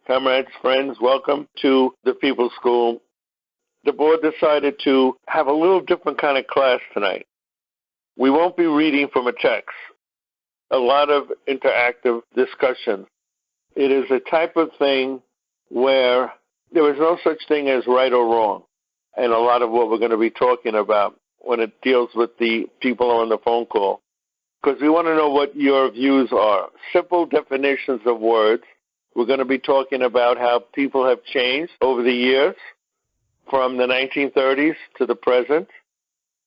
Comrades, friends, welcome to the People's School. The board decided to have a little different kind of class tonight. We won't be reading from a text. A lot of interactive discussion. It is a type of thing where there is no such thing as right or wrong. And a lot of what we're going to be talking about when it deals with the people on the phone call. Because we want to know what your views are. Simple definitions of words. We're going to be talking about how people have changed over the years from the 1930s to the present.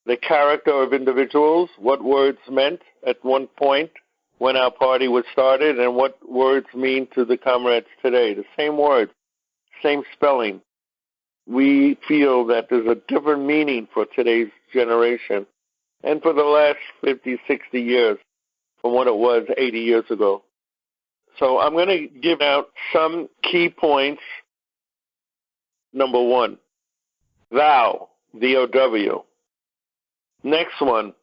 The character of individuals, what words meant at one point when our party was started, and what words mean to the comrades today. The same words, same spelling. We feel that there's a different meaning for today's generation and for the last 50, 60 years from what it was 80 years ago. So I'm going to give out some key points. Number one, vow, V-O-W. Next one,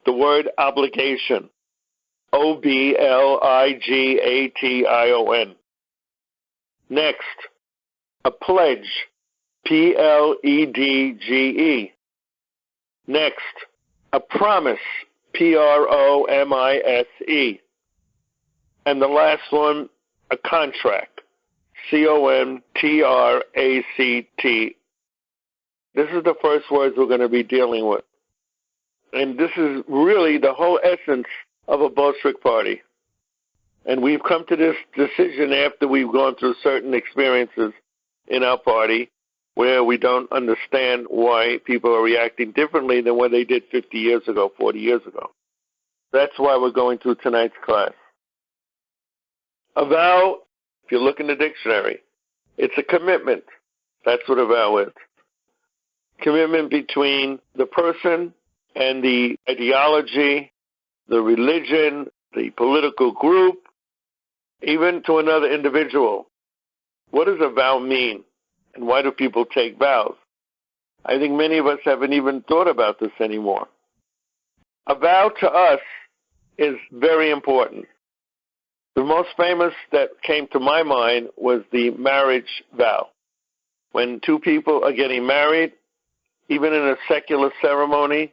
the word obligation, O-B-L-I-G-A-T-I-O-N. Next, a pledge, P-L-E-D-G-E. Next, a promise, P-R-O-M-I-S-E. And the last one, a contract, C-O-N-T-R-A-C-T. This is the first words we're going to be dealing with. And this is really the whole essence of a Bolshevik party. And we've come to this decision after we've gone through certain experiences in our party where we don't understand why people are reacting differently than what they did 50 years ago, 40 years ago. That's why we're going through tonight's class. A vow, if you look in the dictionary, it's a commitment. That's what a vow is. Commitment between the person and the ideology, the religion, the political group, even to another individual. What does a vow mean? And why do people take vows? I think many of us haven't even thought about this anymore. A vow to us is very important. The most famous that came to my mind was the marriage vow. When two people are getting married, even in a secular ceremony,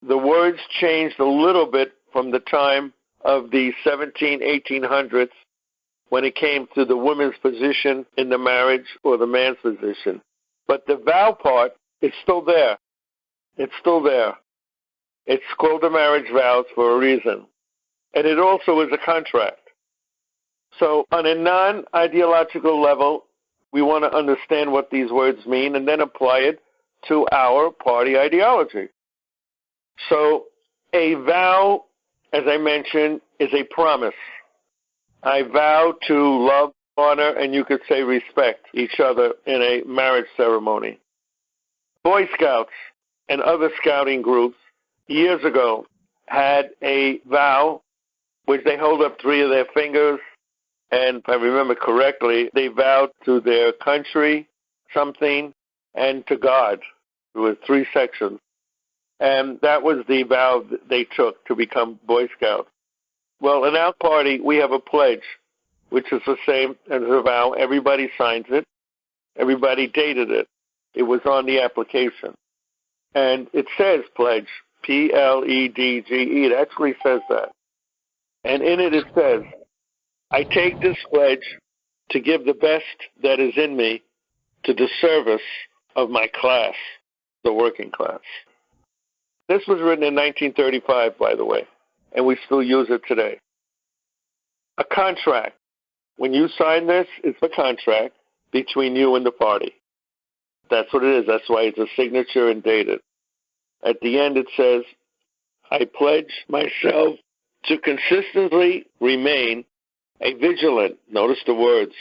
the words changed a little bit from the time of the 1800s when it came to the woman's position in the marriage or the man's position. But the vow part is still there. It's still there. It's called the marriage vows for a reason. And it also is a contract. So on a non-ideological level, we want to understand what these words mean and then apply it to our party ideology. So a vow, as I mentioned, is a promise. I vow to love, honor, and you could say respect each other in a marriage ceremony. Boy Scouts and other scouting groups years ago had a vow which they hold up three of their fingers, and if I remember correctly, they vowed to their country something and to God. There were three sections. And that was the vow that they took to become Boy Scouts. Well, in our party, we have a pledge, which is the same as a vow. Everybody signs it. Everybody dated it. It was on the application. And it says pledge, P-L-E-D-G-E. It actually says that. And in it, it says, I take this pledge to give the best that is in me to the service of my class, the working class. This was written in 1935, by the way, and we still use it today. A contract. When you sign this, it's a contract between you and the party. That's what it is. That's why it's a signature and dated. At the end, it says, I pledge myself to consistently remain a vigilant, notice the words,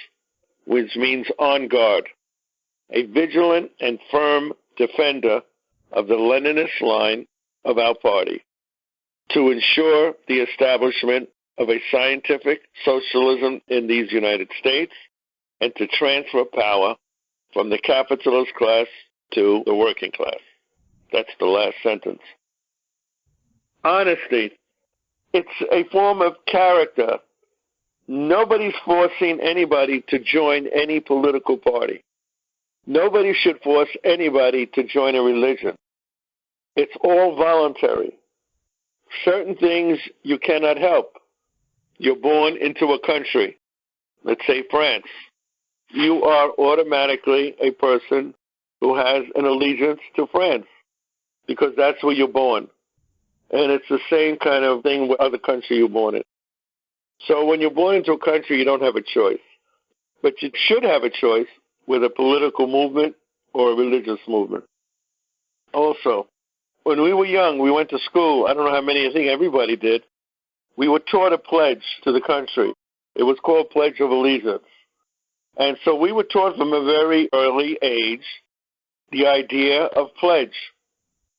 which means on guard, a vigilant and firm defender of the Leninist line of our party, to ensure the establishment of a scientific socialism in these United States and to transfer power from the capitalist class to the working class. That's the last sentence. Honesty. It's a form of character Nobody's forcing anybody to join any political party. Nobody should force anybody to join a religion. It's all voluntary. Certain things you cannot help. You're born into a country, let's say France. You are automatically a person who has an allegiance to France because that's where you're born. And it's the same kind of thing with other country you're born in. So when you're born into a country, you don't have a choice. But you should have a choice with a political movement or a religious movement. Also, when we were young, we went to school. I don't know how many, I think everybody did. We were taught a pledge to the country. It was called Pledge of Allegiance. And so we were taught from a very early age the idea of pledge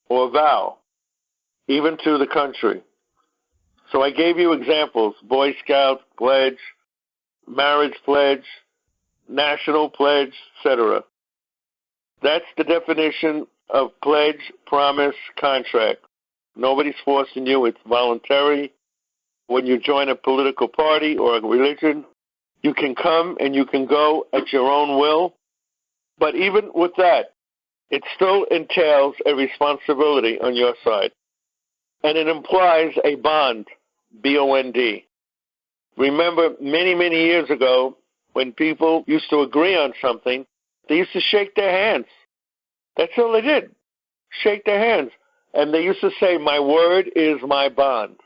or vow, even to the country. So I gave you examples: Boy Scout pledge, marriage pledge, national pledge, etc. That's the definition of pledge, promise, contract. Nobody's forcing you. It's voluntary. When you join a political party or a religion, you can come and you can go at your own will. But even with that, it still entails a responsibility on your side. And it implies a bond, B-O-N-D. Remember, many, many years ago, when people used to agree on something, they used to shake their hands. That's all they did, shake their hands. And they used to say, my word is my bond.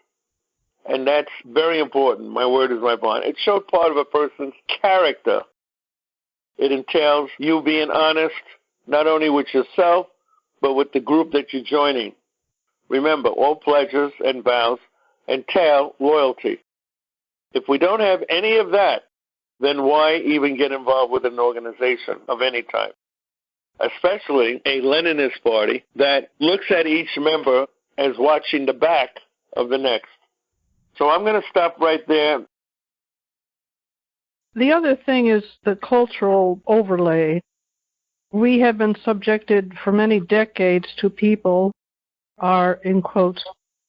And that's very important, my word is my bond. It showed part of a person's character. It entails you being honest, not only with yourself, but with the group that you're joining. Remember, all pledges and vows entail loyalty. If we don't have any of that, then why even get involved with an organization of any type? Especially a Leninist party that looks at each member as watching the back of the next. So I'm going to stop right there. The other thing is the cultural overlay. We have been subjected for many decades to people are, in quotes,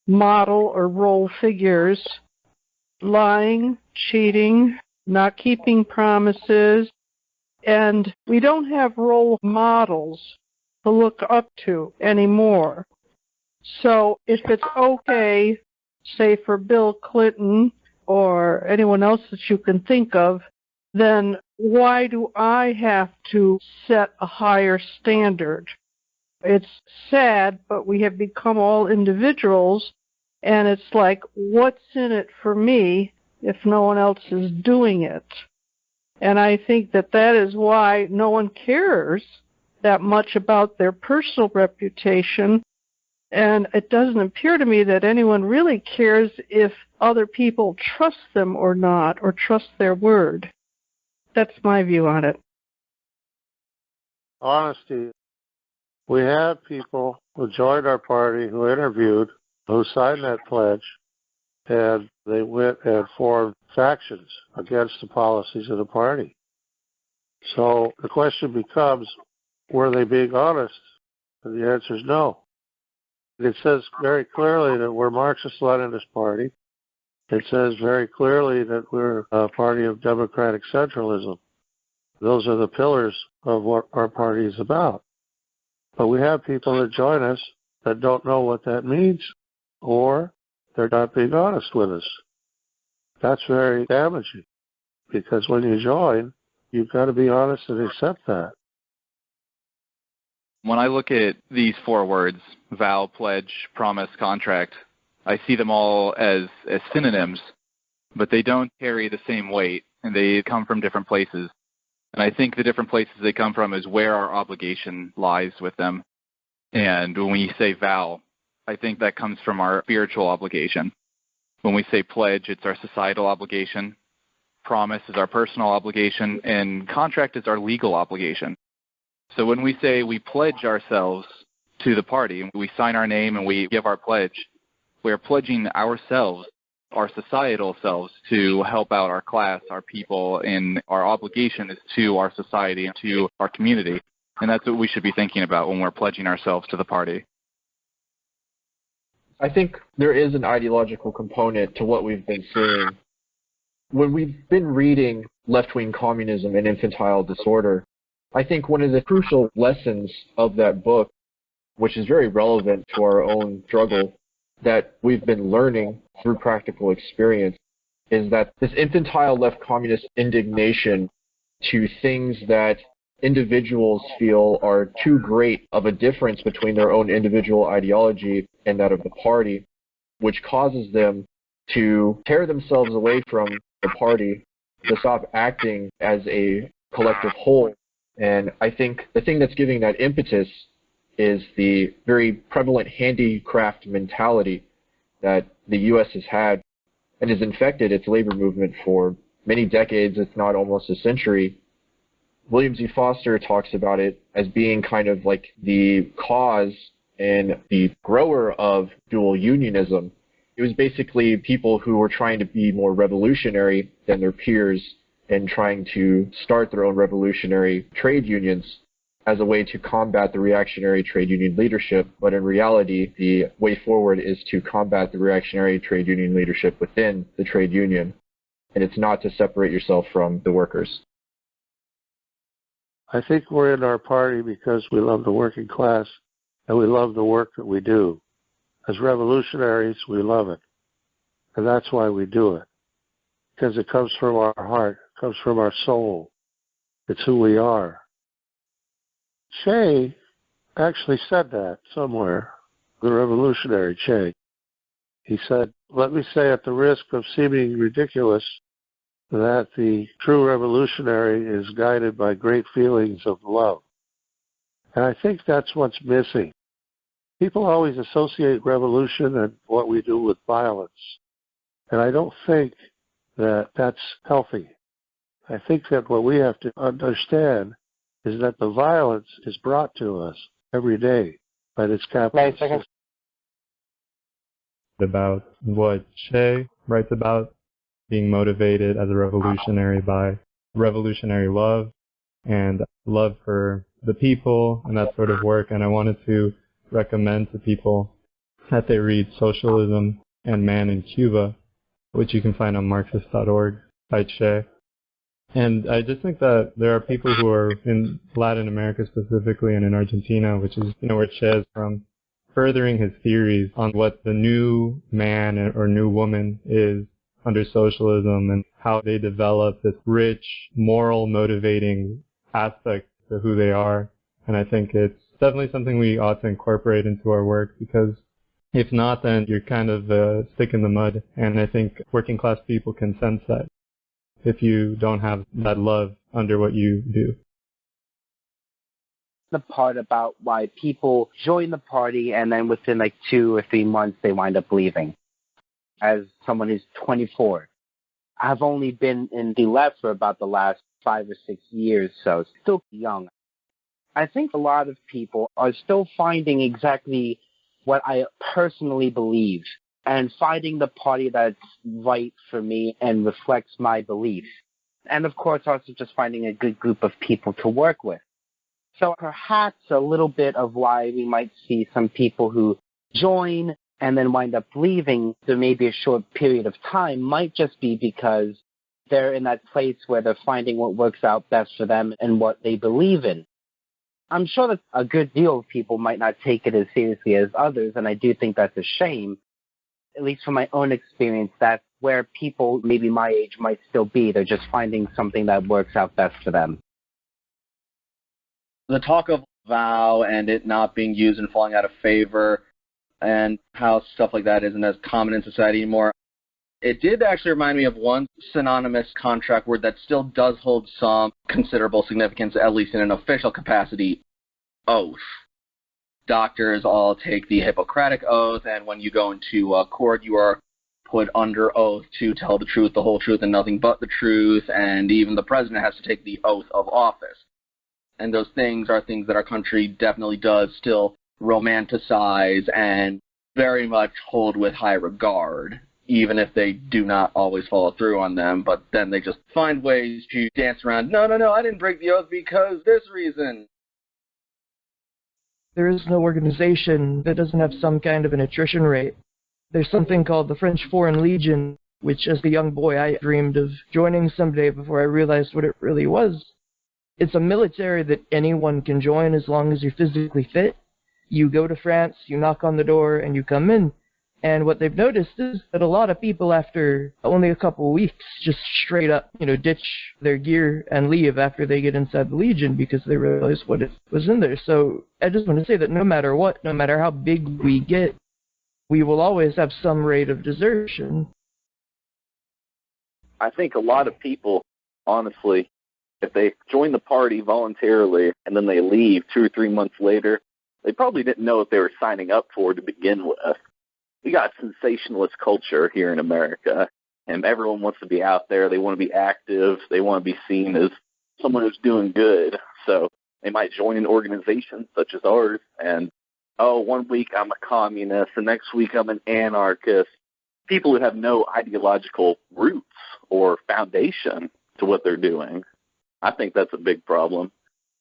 model or role figures, lying, cheating, not keeping promises, and we don't have role models to look up to anymore. So if it's okay, say for Bill Clinton or anyone else that you can think of, then why do I have to set a higher standard? It's sad, but we have become all individuals, and it's like, what's in it for me if no one else is doing it? And I think that that is why no one cares that much about their personal reputation, and it doesn't appear to me that anyone really cares if other people trust them or not, or trust their word. That's my view on it. Honesty. We had people who joined our party, who interviewed, who signed that pledge, and they went and formed factions against the policies of the party. So the question becomes, were they being honest? And the answer is no. It says very clearly that we're Marxist-Leninist Party. It says very clearly that we're a party of democratic centralism. Those are the pillars of what our party is about. But we have people that join us that don't know what that means, or they're not being honest with us. That's very damaging, because when you join, you've got to be honest and accept that. When I look at these four words, vow, pledge, promise, contract, I see them all as synonyms, but they don't carry the same weight, and they come from different places. And I think the different places they come from is where our obligation lies with them. And when we say vow, I think that comes from our spiritual obligation. When we say pledge, it's our societal obligation. Promise is our personal obligation, and contract is our legal obligation. So when we say we pledge ourselves to the party, we sign our name and we give our pledge, we're pledging ourselves, our societal selves, to help out our class, our people, and our obligation is to our society and to our community. And that's what we should be thinking about when we're pledging ourselves to the party. I think there is an ideological component to what we've been seeing. When we've been reading Left-Wing Communism and Infantile Disorder, I think one of the crucial lessons of that book, which is very relevant to our own struggle, that we've been learning through practical experience, is that this infantile left communist indignation to things that individuals feel are too great of a difference between their own individual ideology and that of the party, which causes them to tear themselves away from the party, to stop acting as a collective whole. And I think the thing that's giving that impetus is the very prevalent handicraft mentality that the U.S. has had and has infected its labor movement for many decades, if not almost a century. William Z. Foster talks about it as being kind of like the cause and the grower of dual unionism. It was basically people who were trying to be more revolutionary than their peers and trying to start their own revolutionary trade unions as a way to combat the reactionary trade union leadership. But in reality, the way forward is to combat the reactionary trade union leadership within the trade union. And it's not to separate yourself from the workers. I think we're in our party because we love the working class and we love the work that we do. As revolutionaries, we love it. And that's why we do it. Because it comes from our heart, it comes from our soul. It's who we are. Che actually said that somewhere, the revolutionary Che. He said, let me say at the risk of seeming ridiculous that the true revolutionary is guided by great feelings of love. And I think that's what's missing. People always associate revolution and what we do with violence. And I don't think that that's healthy. I think that what we have to understand is that the violence is brought to us every day by this capitalist system. About what Che writes about, being motivated as a revolutionary by revolutionary love and love for the people and that sort of work. And I wanted to recommend to people that they read Socialism and Man in Cuba, which you can find on Marxist.org by Che. And I just think that there are people who are in Latin America specifically and in Argentina, which is, where Che is from, furthering his theories on what the new man or new woman is under socialism and how they develop this rich, moral, motivating aspect to who they are. And I think it's definitely something we ought to incorporate into our work, because if not, then you're kind of a stick in the mud. And I think working class people can sense that if you don't have that love under what you do. The part about why people join the party and then within 2 or 3 months they wind up leaving. As someone who's 24, I've only been in the left for about the last 5 or 6 years, so still young. I think a lot of people are still finding exactly what I personally believe and finding the party that's right for me and reflects my beliefs. And of course also just finding a good group of people to work with. So perhaps a little bit of why we might see some people who join and then wind up leaving, there may be a short period of time, might just be because they're in that place where they're finding what works out best for them and what they believe in. I'm sure that a good deal of people might not take it as seriously as others, and I do think that's a shame. At least from my own experience, that's where people maybe my age might still be. They're just finding something that works out best for them. The talk of vow and it not being used and falling out of favor and how stuff like that isn't as common in society anymore. It did actually remind me of one synonymous contract word that still does hold some considerable significance, at least in an official capacity: oath. Doctors all take the Hippocratic Oath, and when you go into court, you are put under oath to tell the truth, the whole truth, and nothing but the truth, and even the president has to take the oath of office. And those things are things that our country definitely does still romanticize and very much hold with high regard, even if they do not always follow through on them, but then they just find ways to dance around, no, I didn't break the oath because this reason. There is no organization that doesn't have some kind of an attrition rate. There's something called the French Foreign Legion, which as a young boy I dreamed of joining someday before I realized what it really was. It's a military that anyone can join as long as you're physically fit. You go to France, you knock on the door, and you come in. And what they've noticed is that a lot of people after only a couple of weeks just straight up, ditch their gear and leave after they get inside the Legion because they realize what it was in there. So I just want to say that no matter what, no matter how big we get, we will always have some rate of desertion. I think a lot of people, honestly, if they join the party voluntarily and then they leave 2 or 3 months later, they probably didn't know what they were signing up for to begin with. We got sensationalist culture here in America, and everyone wants to be out there. They want to be active. They want to be seen as someone who's doing good. So they might join an organization such as ours, and, 1 week I'm a communist, the next week I'm an anarchist. People who have no ideological roots or foundation to what they're doing. I think that's a big problem.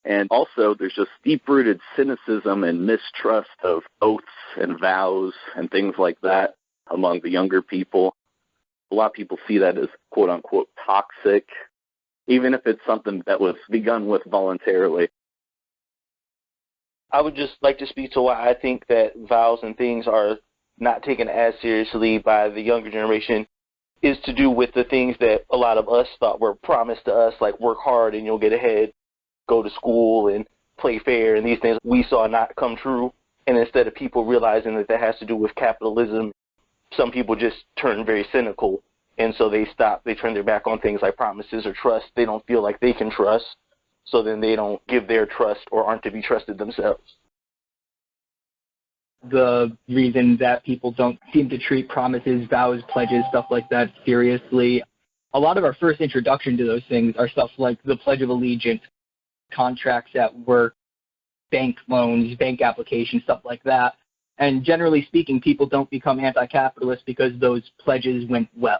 And also, there's just deep-rooted cynicism and mistrust of oaths and vows and things like that among the younger people. A lot of people see that as quote-unquote toxic, even if it's something that was begun with voluntarily. I would just like to speak to why I think that vows and things are not taken as seriously by the younger generation is to do with the things that a lot of us thought were promised to us, like work hard and you'll get ahead, go to school and play fair, and these things we saw not come true. And instead of people realizing that that has to do with capitalism, some people just turn very cynical, and so they turn their back on things like promises or trust. They don't feel like they can trust, so then they don't give their trust or aren't to be trusted themselves. The reason that people don't seem to treat promises, vows, pledges, stuff like that seriously, a lot of our first introduction to those things are stuff like the Pledge of Allegiance, contracts at work, bank loans, bank applications, stuff like that. And generally speaking, people don't become anti-capitalist because those pledges went well.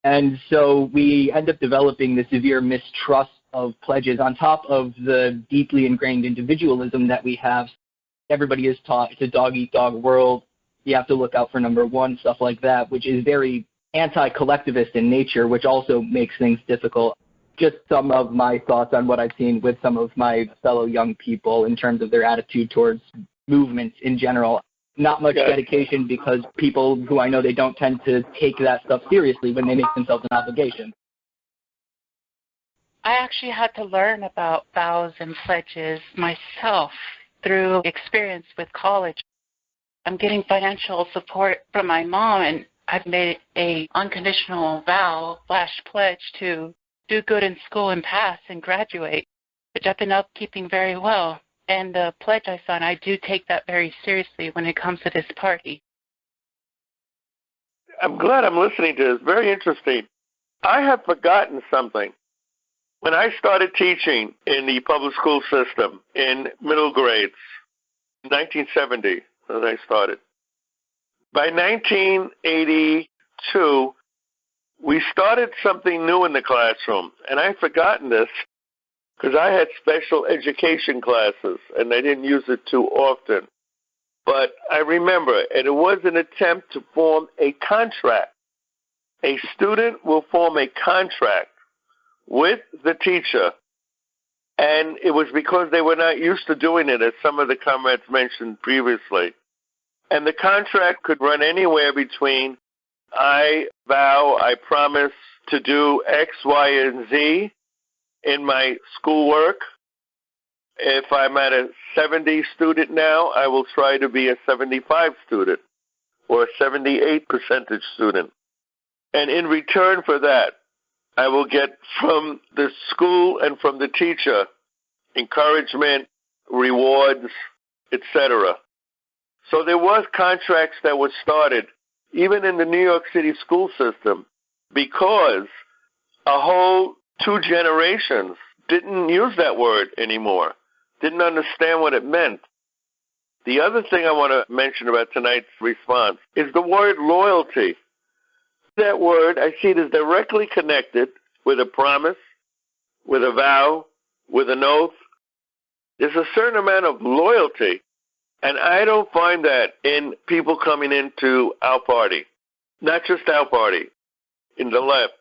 And so we end up developing the severe mistrust of pledges on top of the deeply ingrained individualism that we have. Everybody is taught it's a dog-eat-dog world. You have to look out for number one, stuff like that, which is very anti-collectivist in nature, which also makes things difficult. Just some of my thoughts on what I've seen with some of my fellow young people in terms of their attitude towards movements in general. Not much dedication because people who I know, they don't tend to take that stuff seriously when they make themselves an obligation. I actually had to learn about vows and pledges myself through experience with college. I'm getting financial support from my mom, and I've made a unconditional vow / pledge to do good in school and pass and graduate, which I've been upkeeping very well. And the pledge I signed, I do take that very seriously when it comes to this party. I'm glad I'm listening to this. Very interesting. I have forgotten something. When I started teaching in the public school system in middle grades, 1970, as I started, by 1982, we started something new in the classroom. And I've forgotten this because I had special education classes, and I didn't use it too often. But I remember, and it was an attempt to form a contract. A student will form a contract with the teacher, and it was because they were not used to doing it, as some of the comrades mentioned previously. And the contract could run anywhere between I vow, I promise to do X, Y, and Z in my schoolwork. If I'm at a 70 student now, I will try to be a 75 student or a 78% student. And in return for that, I will get from the school and from the teacher encouragement, rewards, etc. So there was contracts that were started, even in the New York City school system, because a whole 2 generations didn't use that word anymore, didn't understand what it meant. The other thing I want to mention about tonight's response is the word loyalty. That word, I see it as directly connected with a promise, with a vow, with an oath. There's a certain amount of loyalty, and I don't find that in people coming into our party. Not just our party. in the left.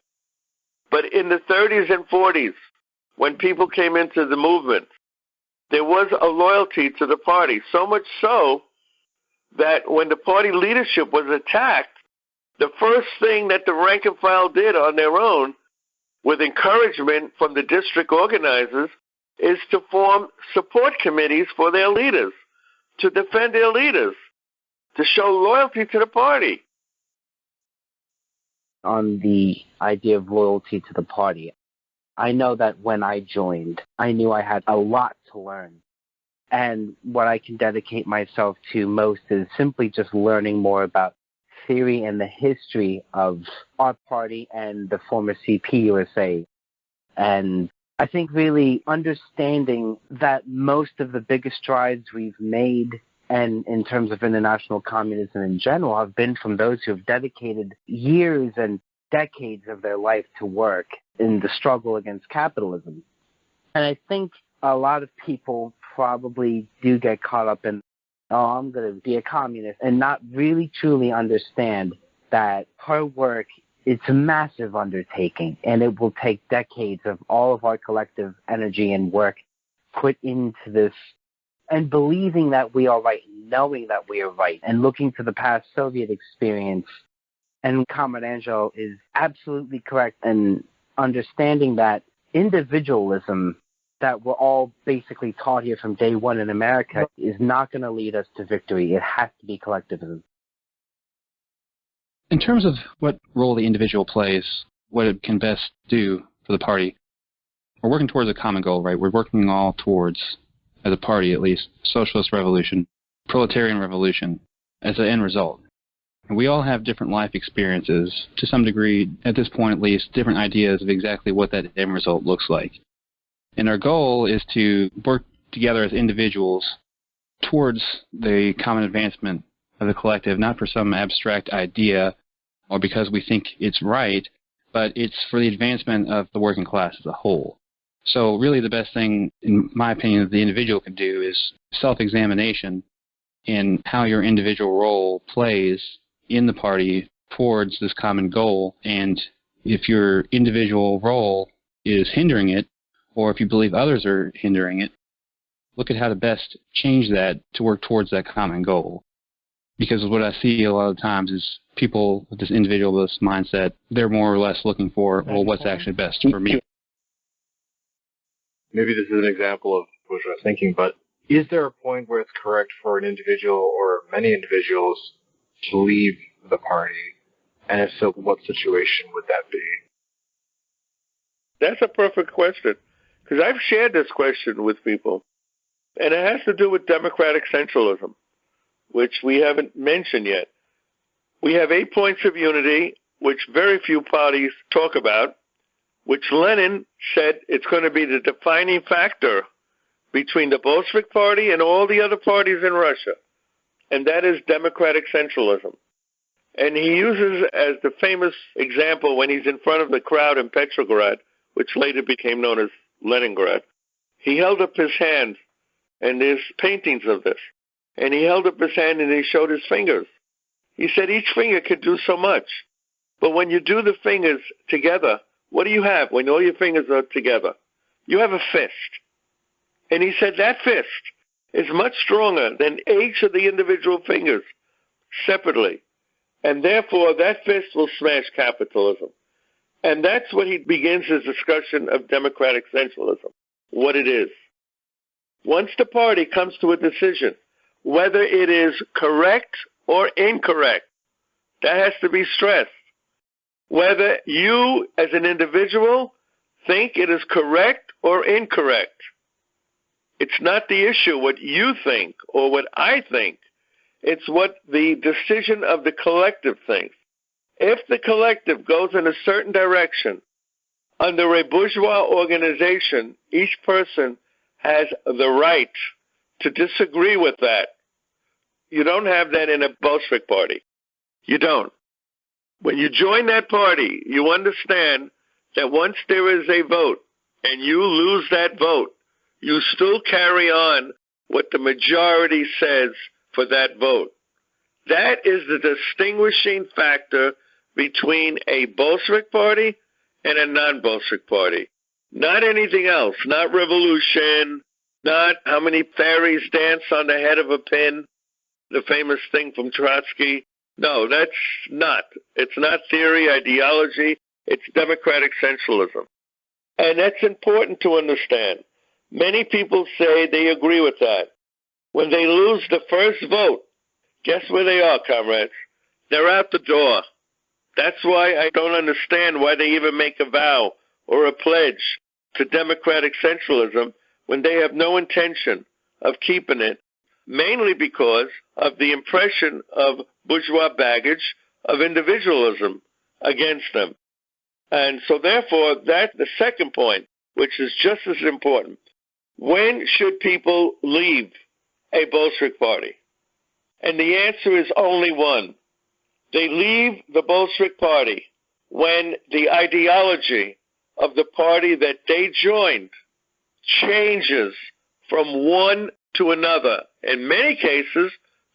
But in the 30s and 40s, when people came into the movement, there was a loyalty to the party, so much so that when the party leadership was attacked, the first thing that the rank and file did on their own, with encouragement from the district organizers, is to form support committees for their leaders, to defend their leaders, to show loyalty to the party. On the idea of loyalty to the party, I know that when I joined, I knew I had a lot to learn. And what I can dedicate myself to most is simply just learning more about theory and the history of our party and the former CPUSA. And I think really understanding that most of the biggest strides we've made, and in terms of international communism in general, have been from those who have dedicated years and decades of their life to work in the struggle against capitalism. And I think a lot of people probably do get caught up in, oh, I'm going to be a communist, and not really truly understand that her work, it's a massive undertaking, and it will take decades of all of our collective energy and work put into this, and believing that we are right, knowing that we are right, and looking to the past Soviet experience. And Comrade Angel is absolutely correct in understanding that individualism that we're all basically taught here from day one in America is not going to lead us to victory. It has to be collectivism. In terms of what role the individual plays, what it can best do for the party, we're working towards a common goal, right? We're working all towards, as a party at least, socialist revolution, proletarian revolution as an end result. And we all have different life experiences, to some degree, at this point at least, different ideas of exactly what that end result looks like. And our goal is to work together as individuals towards the common advancement of the collective, not for some abstract idea or because we think it's right, but it's for the advancement of the working class as a whole. So really the best thing, in my opinion, that the individual can do is self-examination in how your individual role plays in the party towards this common goal. And if your individual role is hindering it, or if you believe others are hindering it, look at how to best change that to work towards that common goal. Because what I see a lot of times is people with this individualist mindset, they're more or less looking for, well, what's actually best for me? Maybe this is an example of bourgeois thinking, but is there a point where it's correct for an individual or many individuals to leave the party? And if so, what situation would that be? That's a perfect question, because I've shared this question with people, and it has to do with democratic centralism, which we haven't mentioned yet. We have 8 points of unity, which very few parties talk about, which Lenin said it's going to be the defining factor between the Bolshevik Party and all the other parties in Russia, and that is democratic centralism. And he uses as the famous example when he's in front of the crowd in Petrograd, which later became known as Leningrad. He held up his hand, and there's paintings of this. And he held up his hand and he showed his fingers. He said each finger could do so much. But when you do the fingers together, what do you have when all your fingers are together? You have a fist. And he said that fist is much stronger than each of the individual fingers separately. And therefore, that fist will smash capitalism. And that's what he begins his discussion of democratic centralism, what it is. Once the party comes to a decision, whether it is correct or incorrect, that has to be stressed. Whether you, as an individual, think it is correct or incorrect. It's not the issue what you think or what I think. It's what the decision of the collective thinks. If the collective goes in a certain direction, under a bourgeois organization, each person has the right to disagree with that. You don't have that in a Bolshevik party. You don't. When you join that party, you understand that once there is a vote and you lose that vote, you still carry on what the majority says for that vote. That is the distinguishing factor between a Bolshevik party and a non-Bolshevik party. Not anything else, not revolution, not how many fairies dance on the head of a pin, the famous thing from Trotsky. No, that's not. It's not theory, ideology. It's democratic centralism. And that's important to understand. Many people say they agree with that. When they lose the first vote, guess where they are, comrades? They're out the door. That's why I don't understand why they even make a vow or a pledge to democratic centralism when they have no intention of keeping it, mainly because of the impression of bourgeois baggage of individualism against them. And so therefore, that's the second point, which is just as important. When should people leave a Bolshevik party? And the answer is only one. They leave the Bolshevik party when the ideology of the party that they joined changes from one to another, in many cases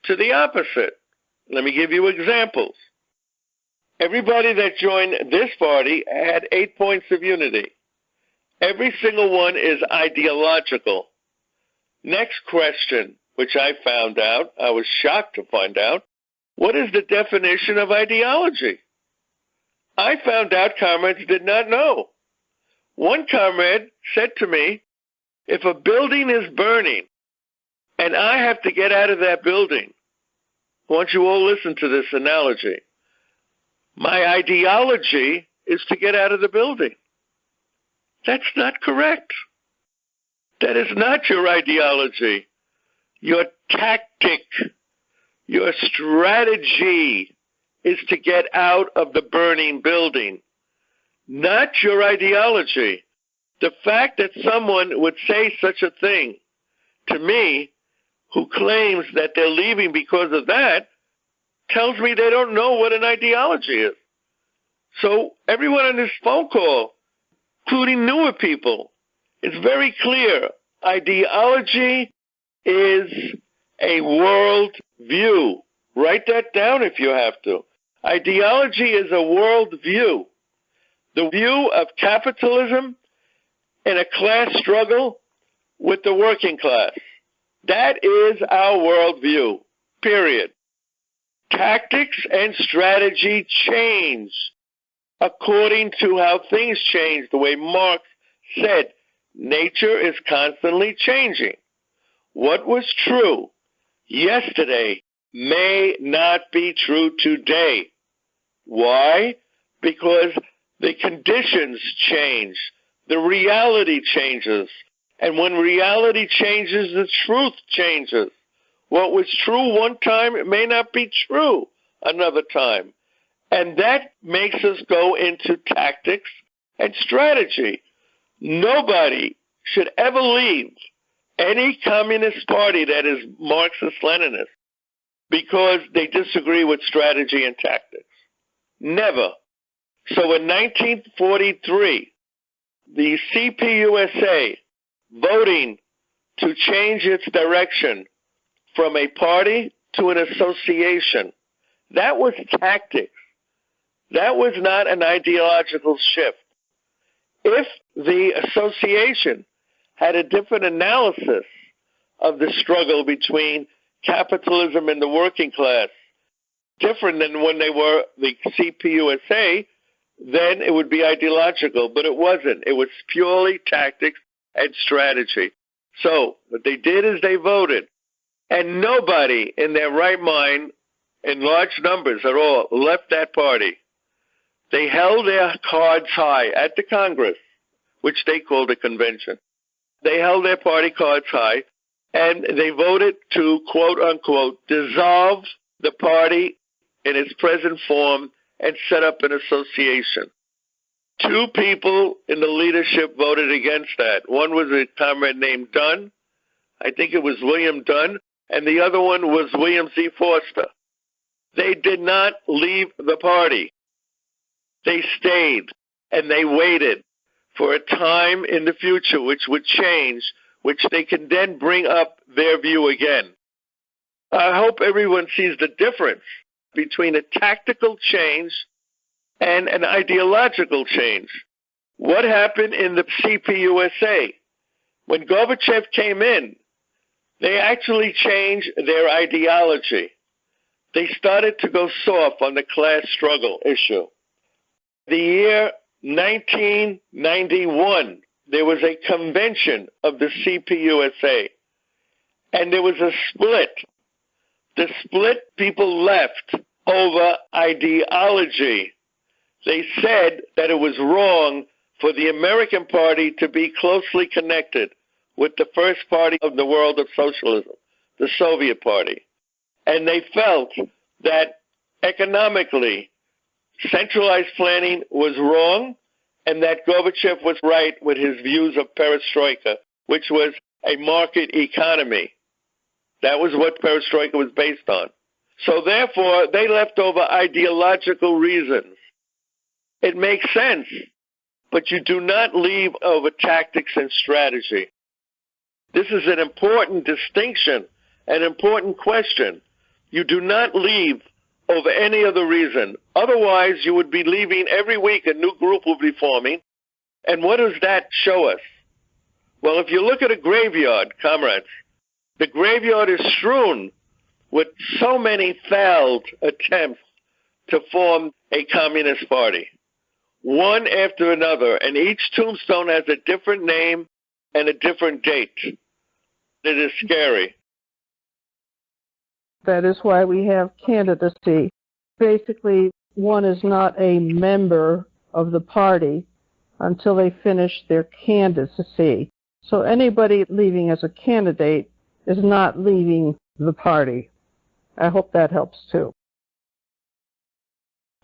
to the opposite. Let me give you examples. Everybody that joined this party had 8 points of unity. Every single one is ideological. Next question, which I found out, I was shocked to find out, what is the definition of ideology? I found out comrades did not know. One comrade said to me, if a building is burning and I have to get out of that building, I want you all to listen to this analogy. My ideology is to get out of the building. That's not correct. That is not your ideology. Your tactic, your strategy is to get out of the burning building, not your ideology. The fact that someone would say such a thing to me who claims that they're leaving because of that tells me they don't know what an ideology is. So everyone on this phone call, including newer people, it's very clear. Ideology is a world view. Write that down if you have to. Ideology is a world view. The view of capitalism and a class struggle with the working class. That is our world view, period. Tactics and strategy change according to how things change. The way Marx said, nature is constantly changing. What was true yesterday may not be true today. Why? Because the conditions change. The reality changes. And when reality changes, the truth changes. What was true one time, it may not be true another time. And that makes us go into tactics and strategy. Nobody should ever leave any communist party that is Marxist-Leninist because they disagree with strategy and tactics. Never. So in 1943, the CPUSA voting to change its direction from a party to an association, that was tactics. That was not an ideological shift. If the association had a different analysis of the struggle between capitalism and the working class, different than when they were the CPUSA, then it would be ideological, but it wasn't. It was purely tactics and strategy. So what they did is they voted, and nobody in their right mind, in large numbers at all, left that party. They held their cards high at the Congress, which they called a convention. They held their party cards high, and they voted to, quote unquote, dissolve the party in its present form and set up an association. Two people in the leadership voted against that. One was a comrade named Dunn. I think it was William Dunn. And the other one was William Z. Forster. They did not leave the party. They stayed, and they waited for a time in the future which would change, which they can then bring up their view again. I hope everyone sees the difference between a tactical change and an ideological change. What happened in the CPUSA? When Gorbachev came in, they actually changed their ideology. They started to go soft on the class struggle issue. The year 1991, there was a convention of the CPUSA, and there was a split. The split people left over ideology. They said that it was wrong for the American Party to be closely connected with the first party of the world of socialism, the Soviet Party. And they felt that economically, centralized planning was wrong, and that Gorbachev was right with his views of perestroika, which was a market economy. That was what perestroika was based on. So therefore, they left over ideological reasons. It makes sense, but you do not leave over tactics and strategy. This is an important distinction, an important question. You do not leave over any other reason. Otherwise, you would be leaving every week, a new group will be forming. And what does that show us? Well, if you look at a graveyard, comrades, the graveyard is strewn with so many failed attempts to form a communist party, one after another, and each tombstone has a different name and a different date. It is scary. That is why we have candidacy. Basically, one is not a member of the party until they finish their candidacy. So anybody leaving as a candidate is not leaving the party. I hope that helps too.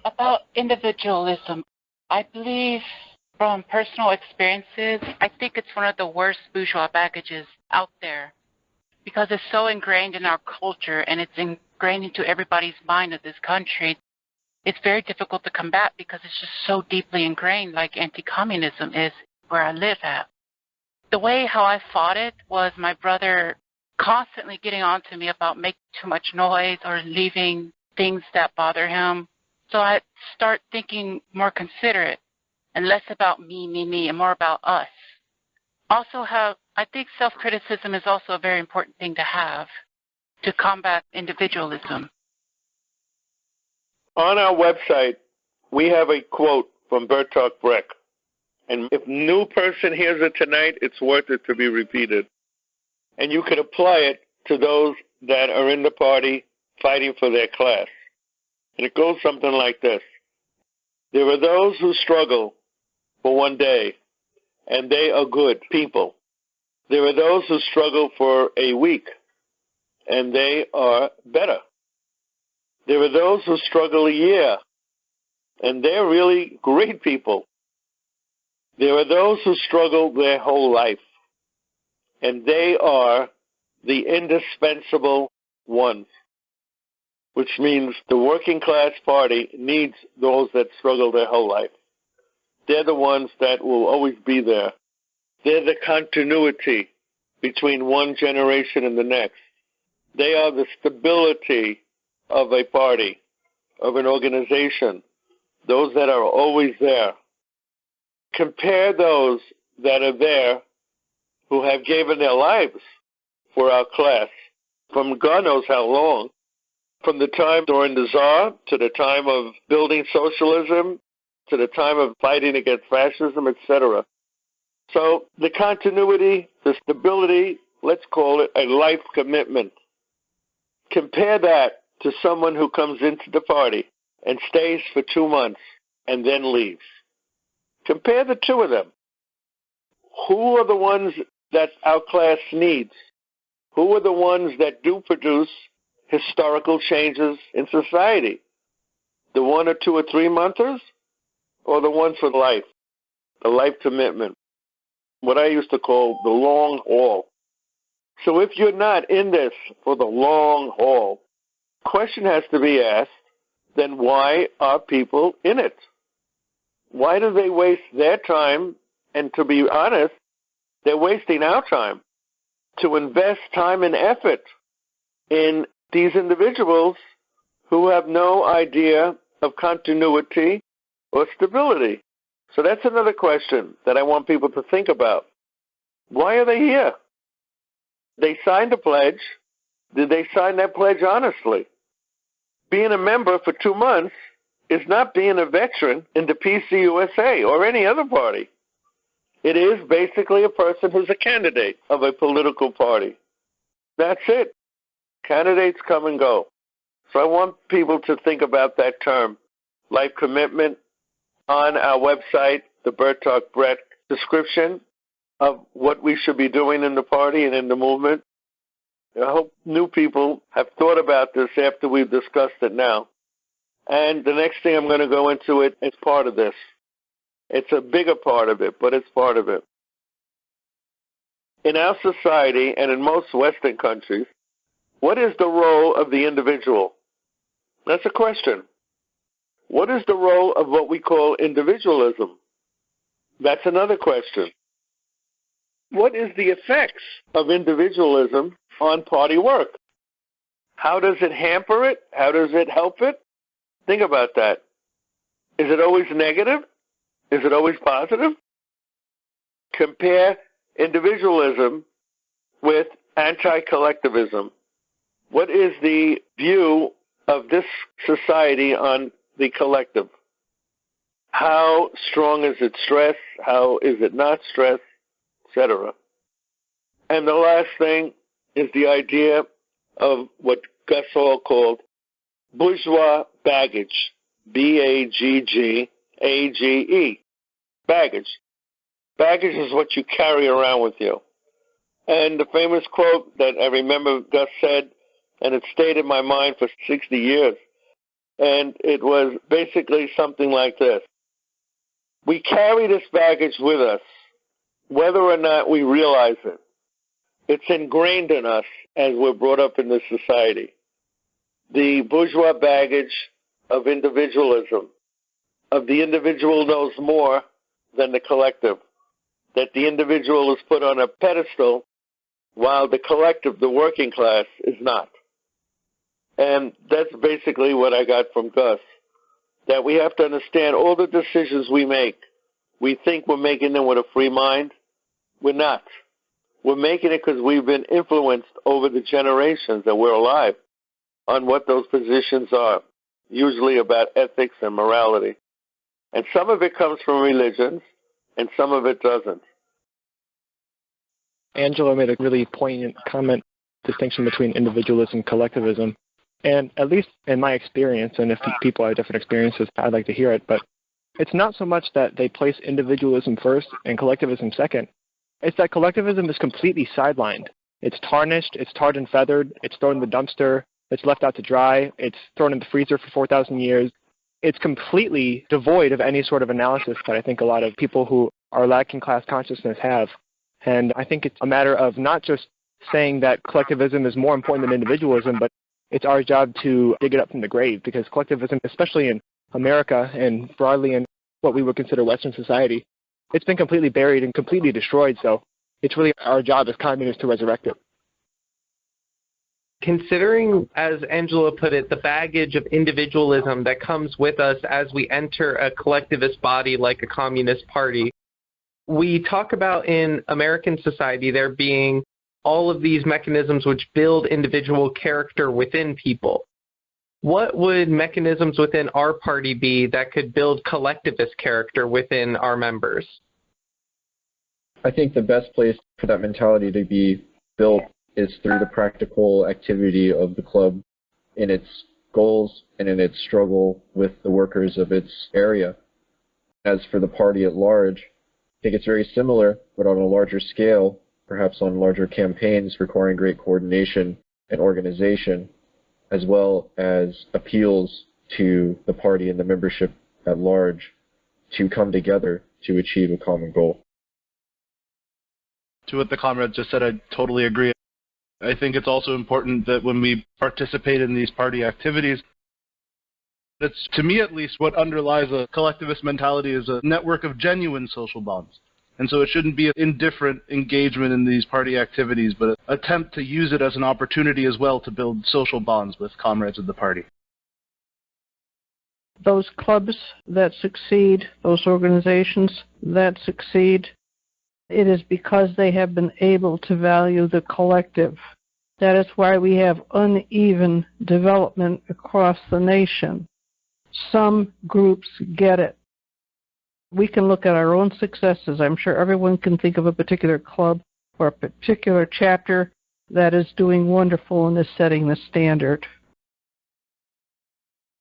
About individualism, I believe from personal experiences, I think it's one of the worst bourgeois baggages out there because it's so ingrained in our culture and it's ingrained into everybody's mind of this country. It's very difficult to combat because it's just so deeply ingrained, like anti-communism is where I live at. The way how I fought it was my brother constantly getting on to me about making too much noise or leaving things that bother him. So I start thinking more considerate and less about me, and more about us. Also, I think self-criticism is also a very important thing to have to combat individualism. On our website, we have a quote from Bertolt Brecht. And if a new person hears it tonight, it's worth it to be repeated. And you could apply it to those that are in the party fighting for their class. And it goes something like this. There are those who struggle for one day, and they are good people. There are those who struggle for a week, and they are better. There are those who struggle a year, and they're really great people. There are those who struggle their whole life, and they are the indispensable ones, which means the working class party needs those that struggle their whole life. They're the ones that will always be there. They're the continuity between one generation and the next. They are the stability of a party, of an organization, those that are always there. Compare those that are there who have given their lives for our class from God knows how long, from the time during the Tsar to the time of building socialism to the time of fighting against fascism, etc. So the continuity, the stability, let's call it a life commitment. Compare that to someone who comes into the party and stays for 2 months and then leaves. Compare the two of them. Who are the ones that our class needs? Who are the ones that do produce historical changes in society? The 1 or 2 or 3 monthers, or the ones for life, the life commitment, what I used to call the long haul. So if you're not in this for the long haul, question has to be asked, then why are people in it? Why do they waste their time? And to be honest, they're wasting our time to invest time and effort in these individuals who have no idea of continuity or stability? So that's another question that I want people to think about. Why are they here? They signed a pledge. Did they sign that pledge honestly? Being a member for 2 months is not being a veteran in the PSUSA or any other party. It is basically a person who's a candidate of a political party. That's it. Candidates come and go. So I want people to think about that term, life commitment. On our website, the Bertolt Brecht description of what we should be doing in the party and in the movement. I hope new people have thought about this after we've discussed it now. And the next thing I'm going to go into it is part of this. It's a bigger part of it, but it's part of it. In our society and in most Western countries, what is the role of the individual? That's a question. What is the role of what we call individualism? That's another question. What is the effects of individualism on party work? How does it hamper it? How does it help it? Think about that. Is it always negative? Is it always positive? Compare individualism with anti-collectivism. What is the view of this society on the collective? How strong is its stress? How is it not stress? Etc. And the last thing is the idea of what Gus Hall called bourgeois baggage. B-A-G-G-A-G-E. Baggage. Baggage is what you carry around with you. And the famous quote that I remember Gus said, and it stayed in my mind for 60 years, and it was basically something like this. We carry this baggage with us, whether or not we realize it. It's ingrained in us as we're brought up in this society. The bourgeois baggage of individualism, of the individual knows more than the collective, that the individual is put on a pedestal while the collective, the working class, is not. And that's basically what I got from Gus, that we have to understand all the decisions we make. We think we're making them with a free mind. We're not. We're making it because we've been influenced over the generations that we're alive on what those positions are, usually about ethics and morality. And some of it comes from religions, and some of it doesn't. Angela made a really poignant comment, distinction between individualism and collectivism. And at least in my experience, and if people have different experiences, I'd like to hear it, but it's not so much that they place individualism first and collectivism second. It's that collectivism is completely sidelined. It's tarnished, it's tarred and feathered, it's thrown in the dumpster, it's left out to dry, it's thrown in the freezer for 4,000 years. It's completely devoid of any sort of analysis that I think a lot of people who are lacking class consciousness have. And I think it's a matter of not just saying that collectivism is more important than individualism, but it's our job to dig it up from the grave, because collectivism, especially in America and broadly in what we would consider Western society, it's been completely buried and completely destroyed. So it's really our job as communists to resurrect it. Considering, as Angela put it, the baggage of individualism that comes with us as we enter a collectivist body like a communist party, we talk about in American society there being all of these mechanisms which build individual character within people. What would mechanisms within our party be that could build collectivist character within our members? I think the best place for that mentality to be built is through the practical activity of the club in its goals and in its struggle with the workers of its area. As for the party at large, I think it's very similar, but on a larger scale, perhaps on larger campaigns requiring great coordination and organization, as well as appeals to the party and the membership at large to come together to achieve a common goal. To what the comrade just said, I totally agree. I think it's also important that when we participate in these party activities, it's, to me at least, what underlies a collectivist mentality is a network of genuine social bonds. And so it shouldn't be an indifferent engagement in these party activities, but an attempt to use it as an opportunity as well to build social bonds with comrades of the party. Those clubs that succeed, those organizations that succeed, it is because they have been able to value the collective. That is why we have uneven development across the nation. Some groups get it. We can look at our own successes. I'm sure everyone can think of a particular club or a particular chapter that is doing wonderful and is setting the standard.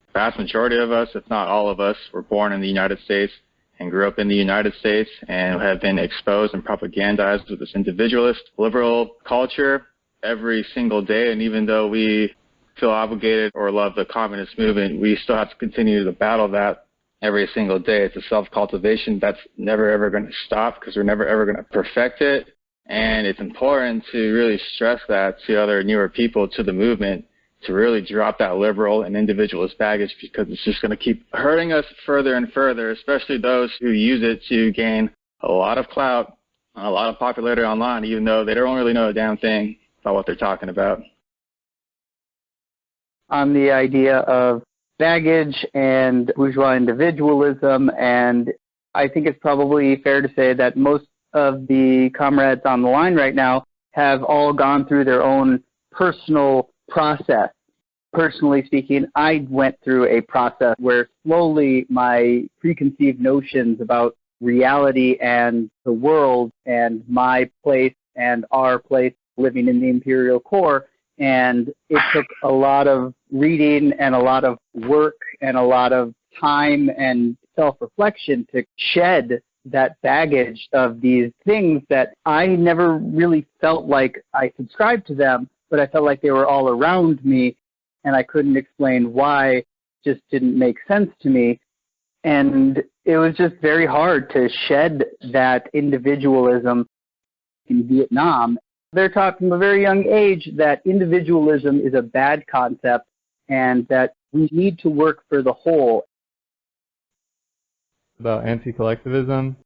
The vast majority of us, if not all of us, were born in the United States and grew up in the United States and have been exposed and propagandized with this individualist, liberal culture every single day. And even though we feel obligated or love the communist movement, we still have to continue to battle that every single day. It's a self-cultivation that's never ever going to stop because we're never ever going to perfect it. And it's important to really stress that to other newer people, to the movement, to really drop that liberal and individualist baggage, because it's just going to keep hurting us further and further, especially those who use it to gain a lot of clout, a lot of popularity online, even though they don't really know a damn thing about what they're talking about. On the idea of baggage and bourgeois individualism, and I think it's probably fair to say that most of the comrades on the line right now have all gone through their own personal process. Personally speaking, I went through a process where slowly my preconceived notions about reality and the world and my place and our place living in the imperial core, and it took a lot of reading and a lot of work and a lot of time and self-reflection to shed that baggage of these things that I never really felt like I subscribed to them, but I felt like they were all around me, and I couldn't explain why. It just didn't make sense to me. And it was just very hard to shed that individualism in Vietnam. They're taught from a very young age that individualism is a bad concept and that we need to work for the whole. About anti-collectivism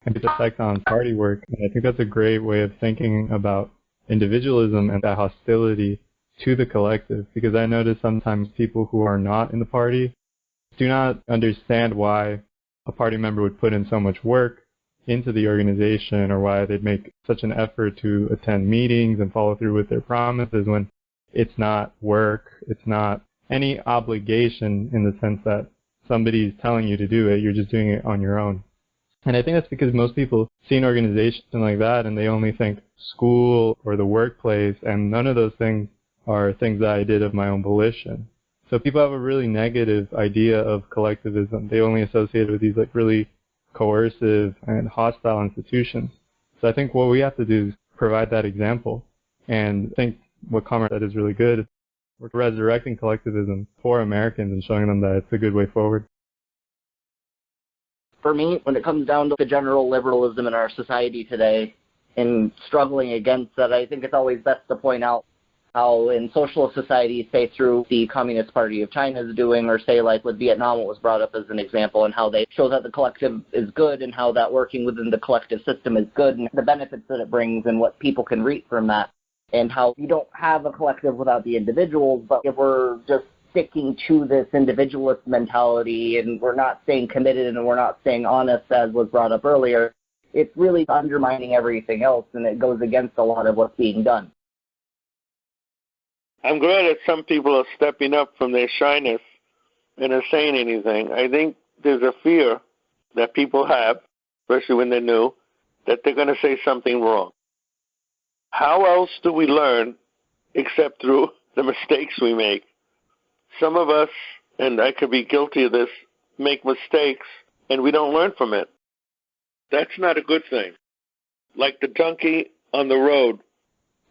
and its effect on party work. And I think that's a great way of thinking about individualism and that hostility to the collective, because I notice sometimes people who are not in the party do not understand why a party member would put in so much work into the organization, or why they'd make such an effort to attend meetings and follow through with their promises when it's not work, it's not any obligation in the sense that somebody's telling you to do it, you're just doing it on your own. And I think that's because most people see an organization like that and they only think school or the workplace, and none of those things are things that I did of my own volition. So people have a really negative idea of collectivism. They only associate it with these like really coercive and hostile institutions. So I think what we have to do is provide that example. And I think what Comrade said is really good. We're resurrecting collectivism for Americans and showing them that it's a good way forward. For me, when it comes down to the general liberalism in our society today and struggling against that, I think it's always best to point out how in socialist societies, say through the Communist Party of China is doing, or say like with Vietnam, what was brought up as an example, and how they show that the collective is good and how that working within the collective system is good and the benefits that it brings and what people can reap from that, and how you don't have a collective without the individuals, but if we're just sticking to this individualist mentality and we're not staying committed and we're not staying honest, as was brought up earlier, it's really undermining everything else, and it goes against a lot of what's being done. I'm glad that some people are stepping up from their shyness and are saying anything. I think there's a fear that people have, especially when they're new, that they're going to say something wrong. How else do we learn except through the mistakes we make? Some of us, and I could be guilty of this, make mistakes and we don't learn from it. That's not a good thing. Like the donkey on the road,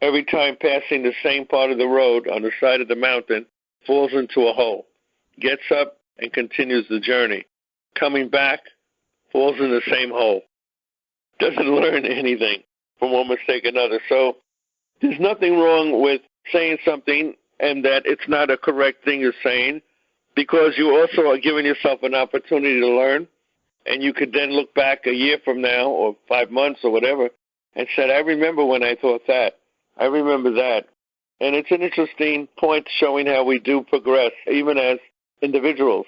every time passing the same part of the road on the side of the mountain, falls into a hole, gets up and continues the journey. Coming back, falls in the same hole. Doesn't learn anything from one mistake or another. So there's nothing wrong with saying something and that it's not a correct thing you're saying, because you also are giving yourself an opportunity to learn, and you could then look back a year from now or 5 months or whatever and say, I remember when I thought that. I remember that. And it's an interesting point showing how we do progress, even as individuals.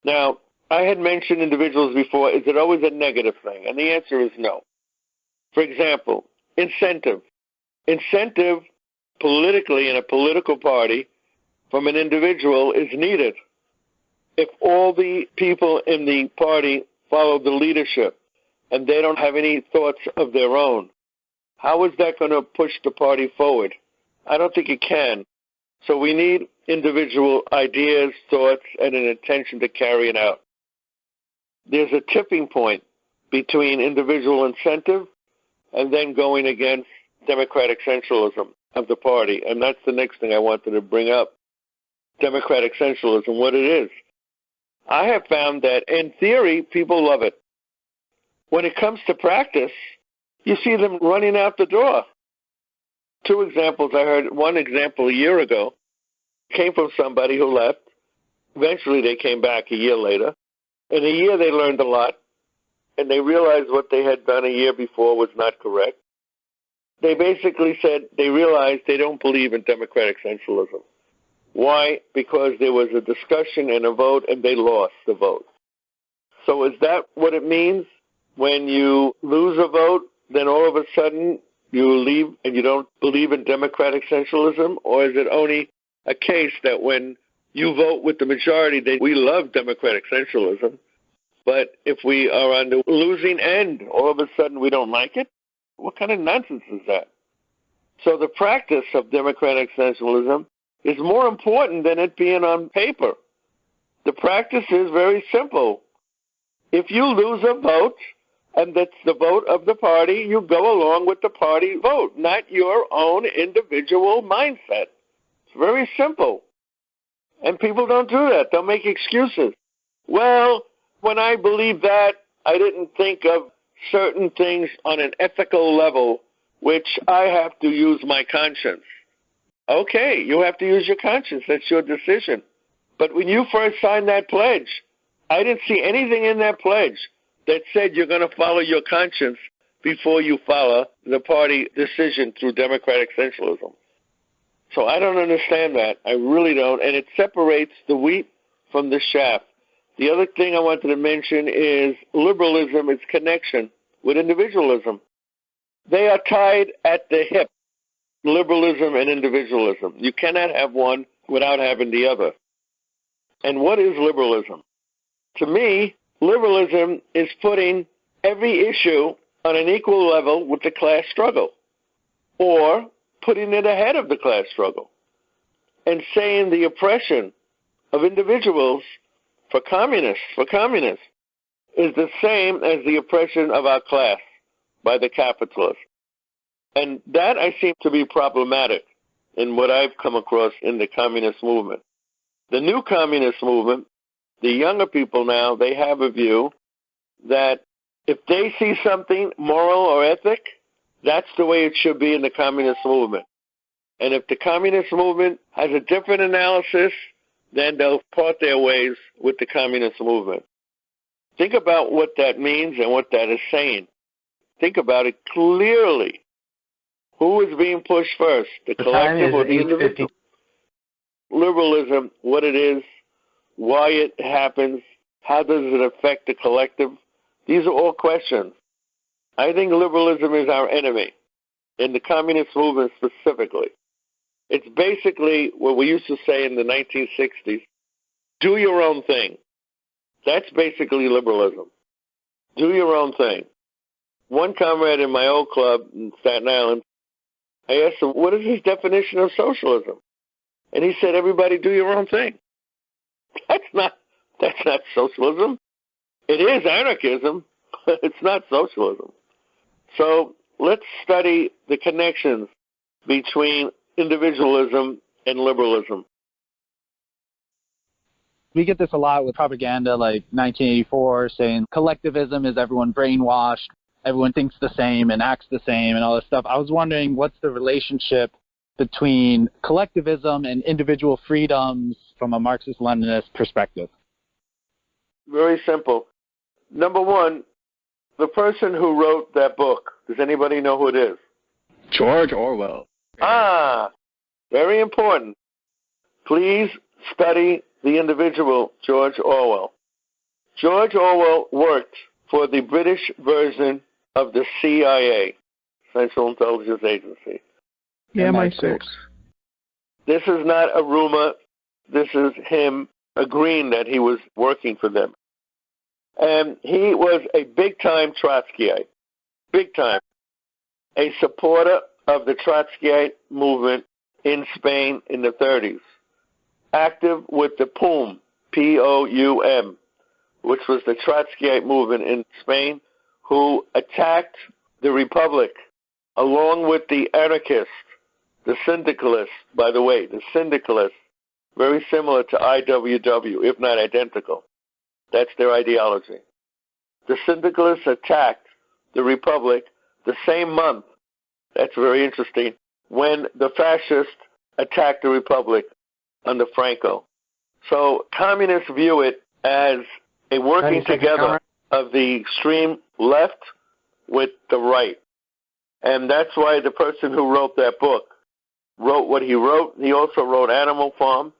Now, I had mentioned individuals before. Is it always a negative thing? And the answer is no. For example, incentive. Incentive politically in a political party from an individual is needed. If all the people in the party follow the leadership and they don't have any thoughts of their own, how is that going to push the party forward? I don't think it can. So we need individual ideas, thoughts, and an intention to carry it out. There's a tipping point between individual incentive and then going against democratic centralism of the party. And that's the next thing I wanted to bring up. Democratic centralism, what it is. I have found that in theory, people love it. When it comes to practice, you see them running out the door. Two examples. I heard one example a year ago came from somebody who left. Eventually, they came back a year later. In a year, they learned a lot, and they realized what they had done a year before was not correct. They basically said they realized they don't believe in democratic centralism. Why? Because there was a discussion and a vote, and they lost the vote. So is that what it means? When you lose a vote, then all of a sudden you leave and you don't believe in democratic centralism? Or is it only a case that when you vote with the majority, that we love democratic centralism, but if we are on the losing end, all of a sudden we don't like it? What kind of nonsense is that? So the practice of democratic centralism is more important than it being on paper. The practice is very simple. If you lose a vote, and that's the vote of the party, you go along with the party vote, not your own individual mindset. It's very simple. And people don't do that. They'll make excuses. Well, when I believe that, I didn't think of certain things on an ethical level, which I have to use my conscience. Okay, you have to use your conscience. That's your decision. But when you first signed that pledge, I didn't see anything in that pledge that said you're going to follow your conscience before you follow the party decision through democratic centralism. So I don't understand that. I really don't. And it separates the wheat from the chaff. The other thing I wanted to mention is liberalism, its connection with individualism. They are tied at the hip, liberalism and individualism. You cannot have one without having the other. And what is liberalism? To me, liberalism is putting every issue on an equal level with the class struggle, or putting it ahead of the class struggle, and saying the oppression of individuals for communists is the same as the oppression of our class by the capitalists. And that I seem to be problematic in what I've come across in the communist movement. The new communist movement, the younger people now, they have a view that if they see something moral or ethic, that's the way it should be in the communist movement. And if the communist movement has a different analysis, then they'll part their ways with the communist movement. Think about what that means and what that is saying. Think about it clearly. Who is being pushed first, the collective or the individual? Liberalism, what it is, why it happens, how does it affect the collective? These are all questions. I think liberalism is our enemy, in the communist movement specifically. It's basically what we used to say in the 1960s, do your own thing. That's basically liberalism. Do your own thing. One comrade in my old club in Staten Island, I asked him, what is his definition of socialism? And he said, everybody do your own thing. That's not socialism. It is anarchism, but it's not socialism. So let's study the connections between individualism and liberalism. We get this a lot with propaganda like 1984 saying collectivism is everyone brainwashed, everyone thinks the same and acts the same and all this stuff. I was wondering, what's the relationship between collectivism and individual freedoms from a Marxist-Leninist perspective? Very simple. Number one, the person who wrote that book, does anybody know who it is? George Orwell. Very important. Please study the individual, George Orwell. George Orwell worked for the British version of the CIA, Central Intelligence Agency. Yeah, MI6. This is not a rumor. This is him agreeing that he was working for them. And he was a big-time Trotskyite, big-time, a supporter of the Trotskyite movement in Spain in the 30s, active with the POUM, P-O-U-M, which was the Trotskyite movement in Spain, who attacked the Republic along with the anarchists, the syndicalists, by the way, the syndicalists, very similar to IWW, if not identical. That's their ideology. The syndicalists attacked the Republic the same month, that's very interesting, when the fascists attacked the Republic under Franco. So communists view it as a working together of the extreme left with the right. And that's why the person who wrote that book wrote what he wrote. He also wrote Animal Farm,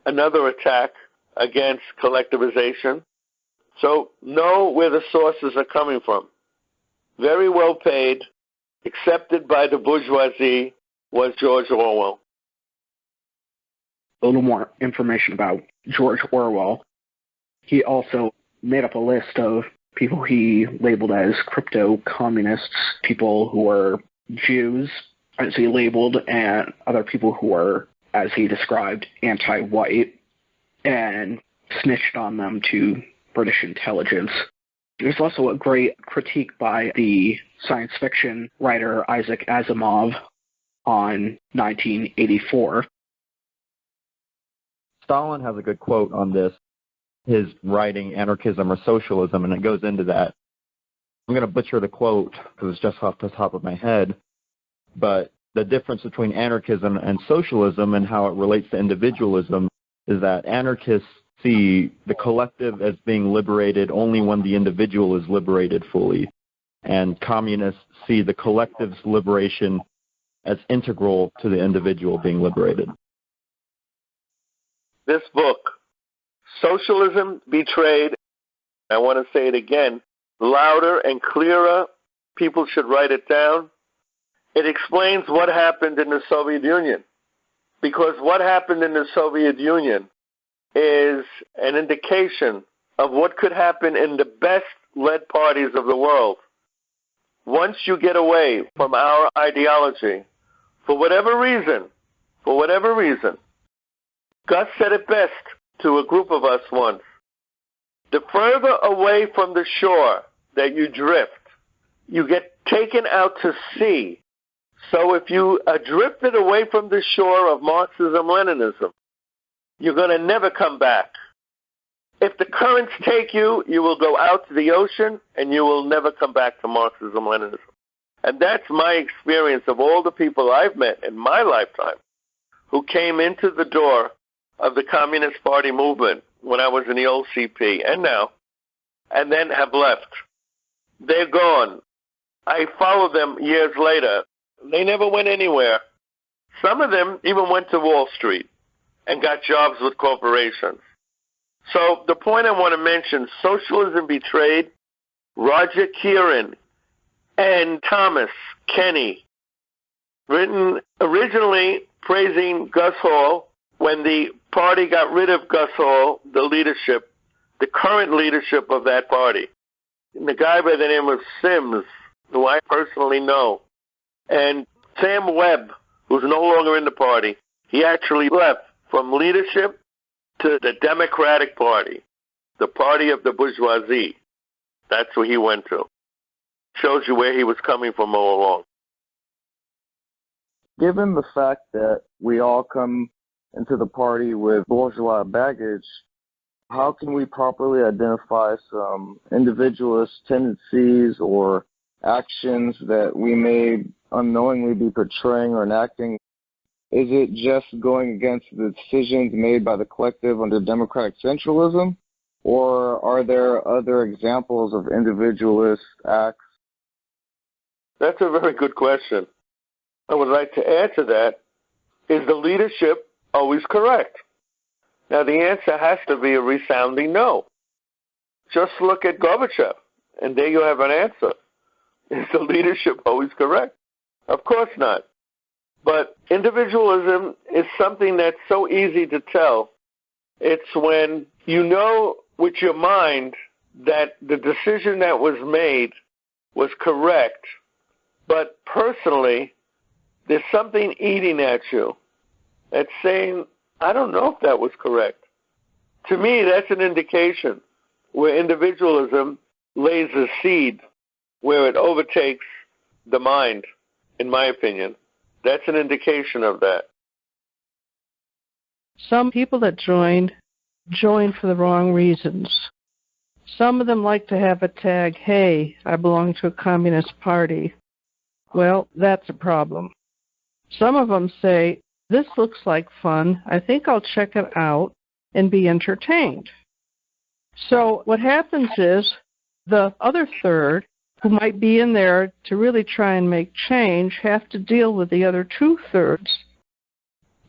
another attack against collectivization. So know where the sources are coming from. Very well paid, accepted by the bourgeoisie, was George Orwell. A little more information about George Orwell. He also made up a list of people he labeled as crypto-communists, people who were Jews, as he labeled, and other people who were, as he described, anti-white, and snitched on them to British intelligence. There's also a great critique by the science fiction writer Isaac Asimov on 1984. Stalin has a good quote on this, his writing Anarchism or Socialism, and it goes into that. I'm going to butcher the quote because it's just off the top of my head, but the difference between anarchism and socialism and how it relates to individualism is that anarchists see the collective as being liberated only when the individual is liberated fully, and communists see the collective's liberation as integral to the individual being liberated. This book, Socialism Betrayed, I want to say it again, louder and clearer. People should write it down. It explains what happened in the Soviet Union, because what happened in the Soviet Union is an indication of what could happen in the best-led parties of the world. Once you get away from our ideology, for whatever reason, Gus said it best to a group of us once. The further away from the shore that you drift, you get taken out to sea. So if you are drifted away from the shore of Marxism-Leninism, you're going to never come back. If the currents take you, you will go out to the ocean and you will never come back to Marxism-Leninism. And that's my experience of all the people I've met in my lifetime who came into the door of the Communist Party movement when I was in the old CP and now, and then have left. They're gone. I followed them years later. They never went anywhere. Some of them even went to Wall Street and got jobs with corporations. So the point I want to mention, Socialism Betrayed, Roger Kieran and Thomas Kenny, written originally praising Gus Hall. When the party got rid of Gus Hall, the leadership, the current leadership of that party, and the guy by the name of Sims, who I personally know, and Sam Webb, who's no longer in the party, he actually left from leadership to the Democratic Party, the party of the bourgeoisie. That's where he went to. Shows you where he was coming from all along. Given the fact that we all come into the party with bourgeois baggage, how can we properly identify some individualist tendencies or actions that we may unknowingly be portraying or enacting? Is it just going against the decisions made by the collective under democratic centralism, or are there other examples of individualist acts? That's a very good question. I would like to add to that, is the leadership always correct? Now, the answer has to be a resounding no. Just look at Gorbachev, and there you have an answer. Is the leadership always correct? Of course not. But individualism is something that's so easy to tell. It's when you know with your mind that the decision that was made was correct, but personally, there's something eating at you that's saying, I don't know if that was correct. To me, that's an indication where individualism lays a seed where it overtakes the mind, in my opinion. That's an indication of that. Some people that join for the wrong reasons. Some of them like to have a tag, hey, I belong to a communist party. Well, that's a problem. Some of them say, this looks like fun. I think I'll check it out and be entertained. So what happens is the other third, who might be in there to really try and make change, have to deal with the other two-thirds.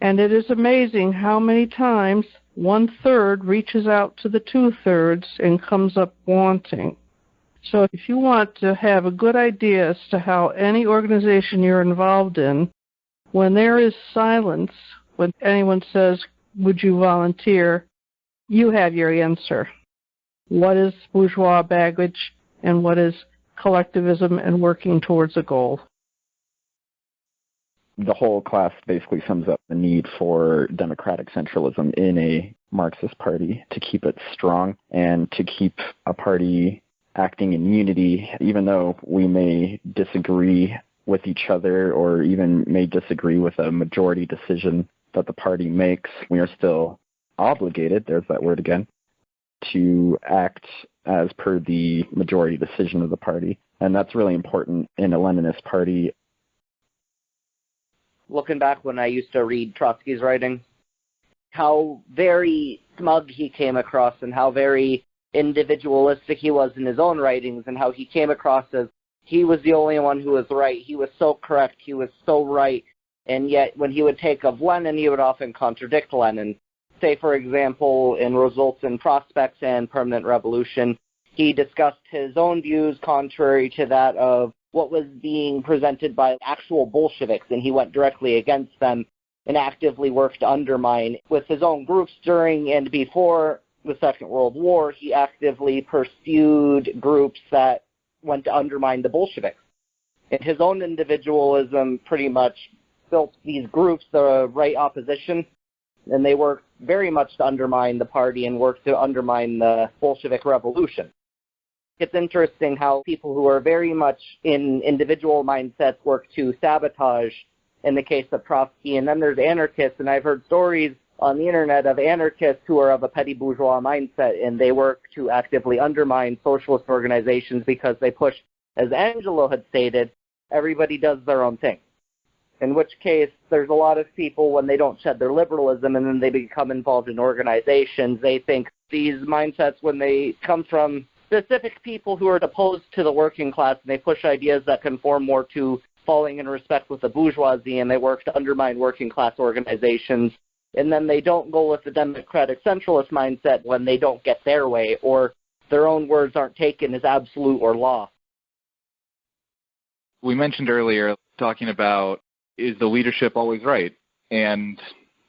And it is amazing how many times one-third reaches out to the two-thirds and comes up wanting. So if you want to have a good idea as to how any organization you're involved in, when there is silence, when anyone says, would you volunteer, you have your answer. What is bourgeois baggage and what is collectivism and working towards a goal? The whole class basically sums up the need for democratic centralism in a Marxist party to keep it strong and to keep a party acting in unity, even though we may disagree with each other or even may disagree with a majority decision that the party makes. We are still obligated, there's that word again, to act as per the majority decision of the party. And that's really important in a Leninist party. Looking back when I used to read Trotsky's writing, how very smug he came across and how very individualistic he was in his own writings and how he came across as he was the only one who was right. He was so correct. He was so right. And yet when he would take of Lenin, he would often contradict Lenin. Say, for example, in Results and Prospects and Permanent Revolution, he discussed his own views contrary to that of what was being presented by actual Bolsheviks, and he went directly against them and actively worked to undermine. With his own groups during and before the Second World War, he actively pursued groups that went to undermine the Bolsheviks. And his own individualism pretty much built these groups, the right opposition, and they worked very much to undermine the party and worked to undermine the Bolshevik Revolution. It's interesting how people who are very much in individual mindsets work to sabotage in the case of Trotsky. And then there's anarchists, and I've heard stories on the internet of anarchists who are of a petty bourgeois mindset, and they work to actively undermine socialist organizations because they push, as Angelo had stated, everybody does their own thing. In which case, there's a lot of people, when they don't shed their liberalism and then they become involved in organizations, they think these mindsets, when they come from specific people who are opposed to the working class, and they push ideas that conform more to falling in respect with the bourgeoisie, and they work to undermine working class organizations, and then they don't go with the democratic centralist mindset when they don't get their way, or their own words aren't taken as absolute or law. We mentioned earlier, talking about, is the leadership always right? And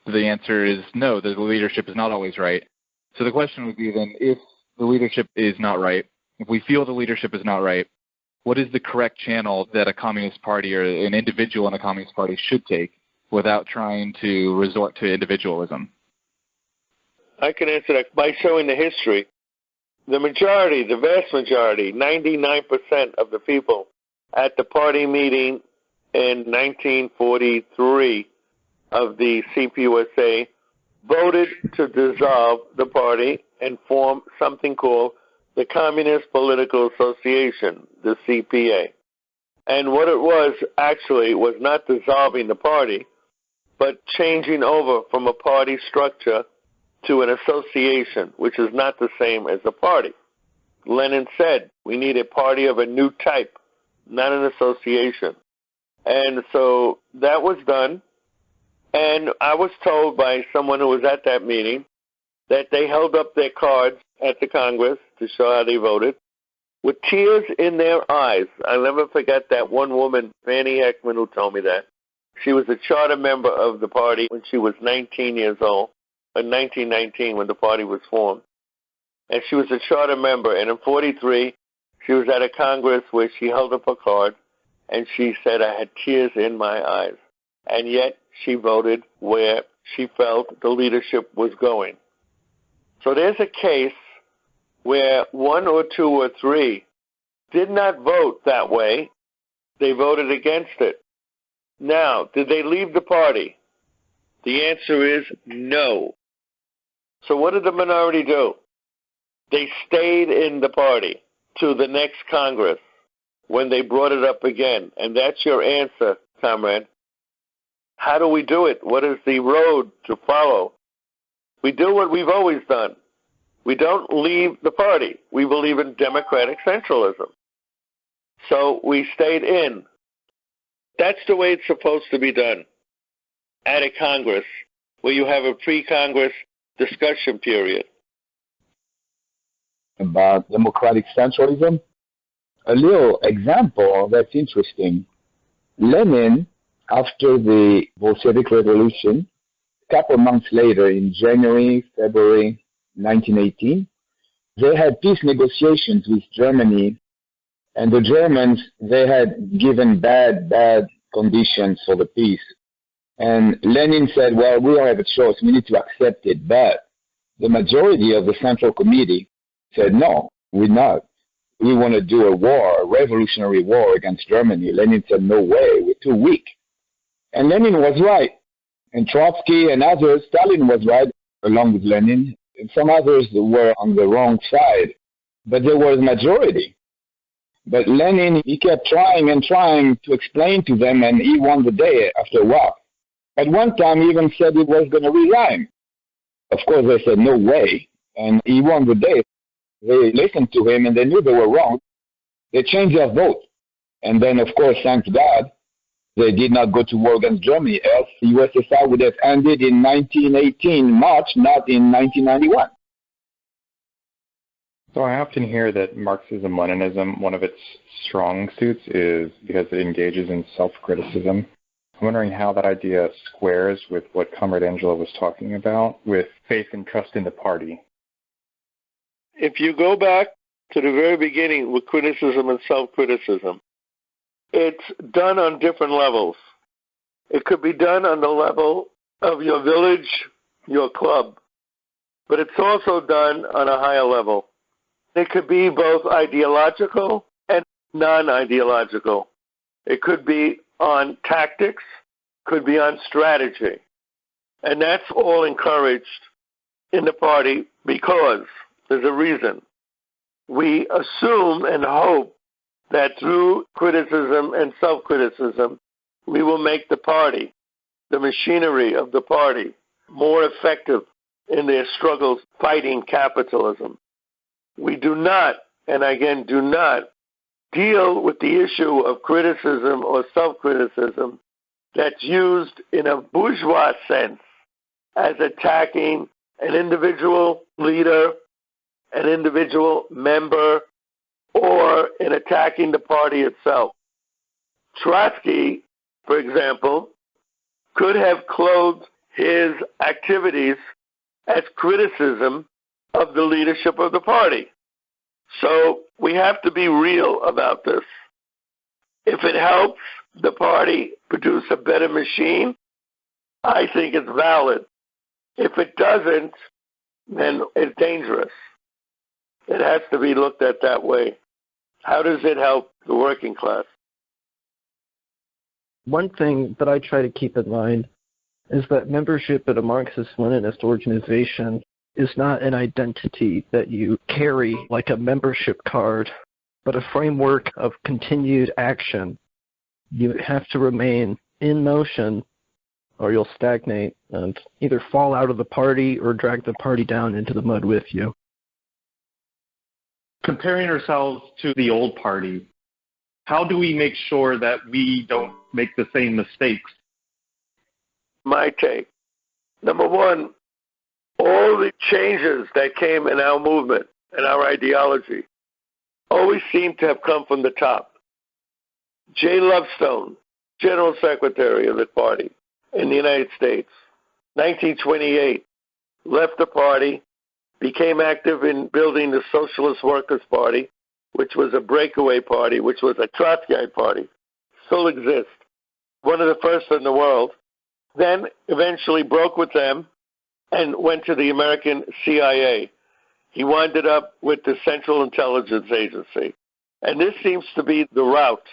the answer is no, the leadership is not always right. So the question would be then, if the leadership is not right, if we feel the leadership is not right, what is the correct channel that a communist party or an individual in a communist party should take without trying to resort to individualism? I can answer that by showing the history. The majority, the vast majority, 99% of the people at the party meeting in 1943 of the CPUSA voted to dissolve the party and form something called the Communist Political Association, the CPA. And what it was actually was not dissolving the party, but changing over from a party structure to an association, which is not the same as a party. Lenin said we need a party of a new type, not an association. And so that was done. And I was told by someone who was at that meeting that they held up their cards at the Congress to show how they voted with tears in their eyes. I'll never forget that one woman, Fanny Heckman, who told me that. She was a charter member of the party when she was 19 years old, in 1919 when the party was formed. And she was a charter member, and in 43, she was at a Congress where she held up her card, and she said, I had tears in my eyes. And yet she voted where she felt the leadership was going. So there's a case where one or two or three did not vote that way. They voted against it. Now, did they leave the party? The answer is no. So what did the minority do? They stayed in the party to the next Congress when they brought it up again. And that's your answer, comrade. How do we do it? What is the road to follow? We do what we've always done. We don't leave the party. We believe in democratic centralism. So we stayed in. That's the way it's supposed to be done at a Congress where you have a pre-Congress discussion period. About democratic centralism, a little example that's interesting. Lenin, after the Bolshevik Revolution, a couple months later, in January, February 1918, they had peace negotiations with Germany, and the Germans, they had given bad conditions for the peace. And Lenin said, well, we don't have a choice, we need to accept it. But the majority of the Central Committee said, no, we're not. We want to do a war, a revolutionary war against Germany. Lenin said, no way, we're too weak. And Lenin was right. And Trotsky and others, Stalin was right, along with Lenin. And some others were on the wrong side. But there was a majority. But Lenin, he kept trying and trying to explain to them, and he won the day after a while. At one time, he even said he was going to resign. Of course, they said, no way. And he won the day. They listened to him, and they knew they were wrong. They changed their vote. And then, of course, thank God, they did not go to war against Germany, else the USSR would have ended in 1918 March, not in 1991. So I often hear that Marxism-Leninism, one of its strong suits is because it engages in self-criticism. I'm wondering how that idea squares with what Comrade Angela was talking about, with faith and trust in the party. If you go back to the very beginning with criticism and self-criticism, it's done on different levels. It could be done on the level of your village, your club, but it's also done on a higher level. It could be both ideological and non-ideological. It could be on tactics, could be on strategy. And that's all encouraged in the party because there's a reason. We assume and hope that through criticism and self-criticism, we will make the party, the machinery of the party, more effective in their struggles fighting capitalism. We do not, and again do not, deal with the issue of criticism or self-criticism that's used in a bourgeois sense as attacking an individual leader, an individual member, or in attacking the party itself. Trotsky, for example, could have clothed his activities as criticism of the leadership of the party. So we have to be real about this. If it helps the party produce a better machine, I think it's valid. If it doesn't, then it's dangerous. It has to be looked at that way. How does it help the working class? One thing that I try to keep in mind is that membership at a Marxist-Leninist organization is not an identity that you carry like a membership card, but a framework of continued action. You have to remain in motion or you'll stagnate and either fall out of the party or drag the party down into the mud with you. Comparing ourselves to the old party, how do we make sure that we don't make the same mistakes? My take. Number one, all the changes that came in our movement and our ideology always seem to have come from the top. J. Lovestone, General Secretary of the party in the United States, 1928, left the party, became active in building the Socialist Workers' Party, which was a breakaway party, which was a Trotsky party, still exists, one of the first in the world, then eventually broke with them and went to the American CIA. He winded up with the Central Intelligence Agency. And this seems to be the route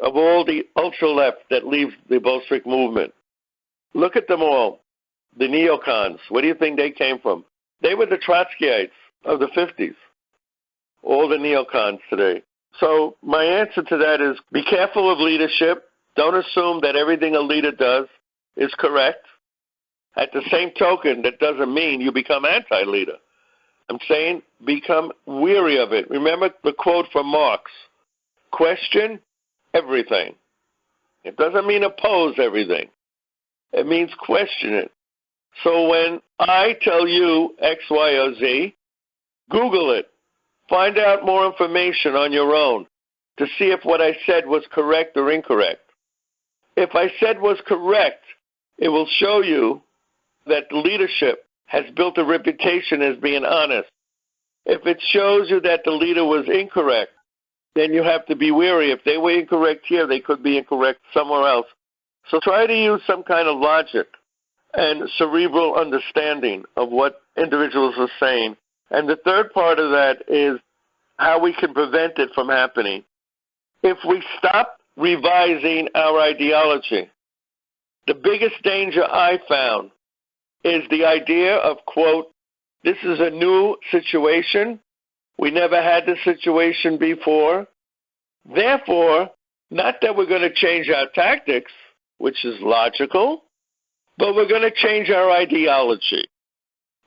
of all the ultra-left that leaves the Bolshevik movement. Look at them all. The neocons, where do you think they came from? They were the Trotskyites of the 50s, all the neocons today. So my answer to that is be careful of leadership. Don't assume that everything a leader does is correct. At the same token, that doesn't mean you become anti-leader. I'm saying become weary of it. Remember the quote from Marx, question everything. It doesn't mean oppose everything. It means question it. So when I tell you X, Y, or Z, Google it. Find out more information on your own to see if what I said was correct or incorrect. If I said was correct, it will show you that the leadership has built a reputation as being honest. If it shows you that the leader was incorrect, then you have to be wary. If they were incorrect here, they could be incorrect somewhere else. So try to use some kind of logic and cerebral understanding of what individuals are saying. And the third part of that is how we can prevent it from happening. If we stop revising our ideology, the biggest danger I found is the idea of, quote, this is a new situation. We never had this situation before. Therefore, not that we're going to change our tactics, which is logical, but we're going to change our ideology.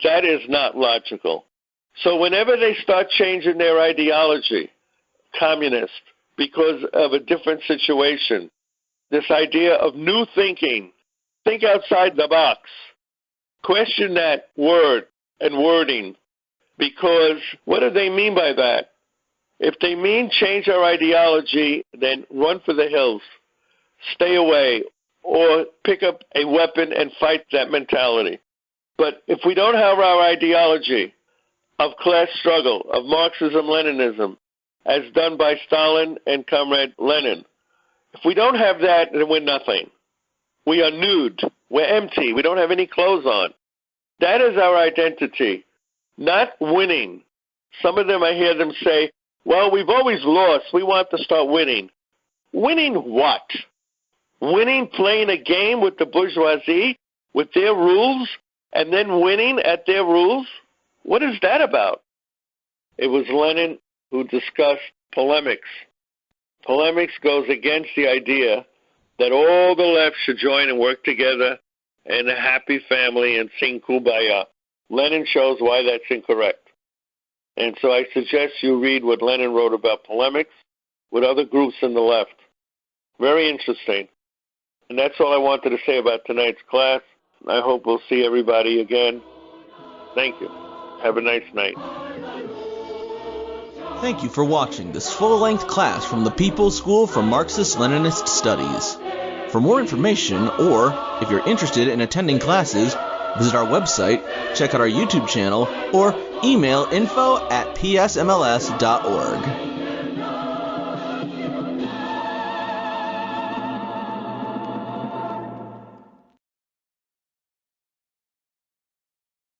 That is not logical. So whenever they start changing their ideology, communist, because of a different situation, this idea of new thinking, think outside the box, question that word and wording, because what do they mean by that? If they mean change our ideology, then run for the hills, stay away, or pick up a weapon and fight that mentality. But if we don't have our ideology of class struggle, of Marxism-Leninism, as done by Stalin and Comrade Lenin, if we don't have that, then we're nothing. We are nude. We're empty. We don't have any clothes on. That is our identity, not winning. Some of them, I hear them say, well, we've always lost. We want to start winning. Winning what? Winning playing a game with the bourgeoisie, with their rules, and then winning at their rules? What is that about? It was Lenin who discussed polemics. Polemics goes against the idea that all the left should join and work together in a happy family and sing Kumbaya. Lenin shows why that's incorrect. And so I suggest you read what Lenin wrote about polemics with other groups in the left. Very interesting. And that's all I wanted to say about tonight's class. I hope we'll see everybody again. Thank you. Have a nice night. Thank you for watching this full-length class from the People's School for Marxist-Leninist Studies. For more information, or if you're interested in attending classes, visit our website, check out our YouTube channel, or email info@psmls.org.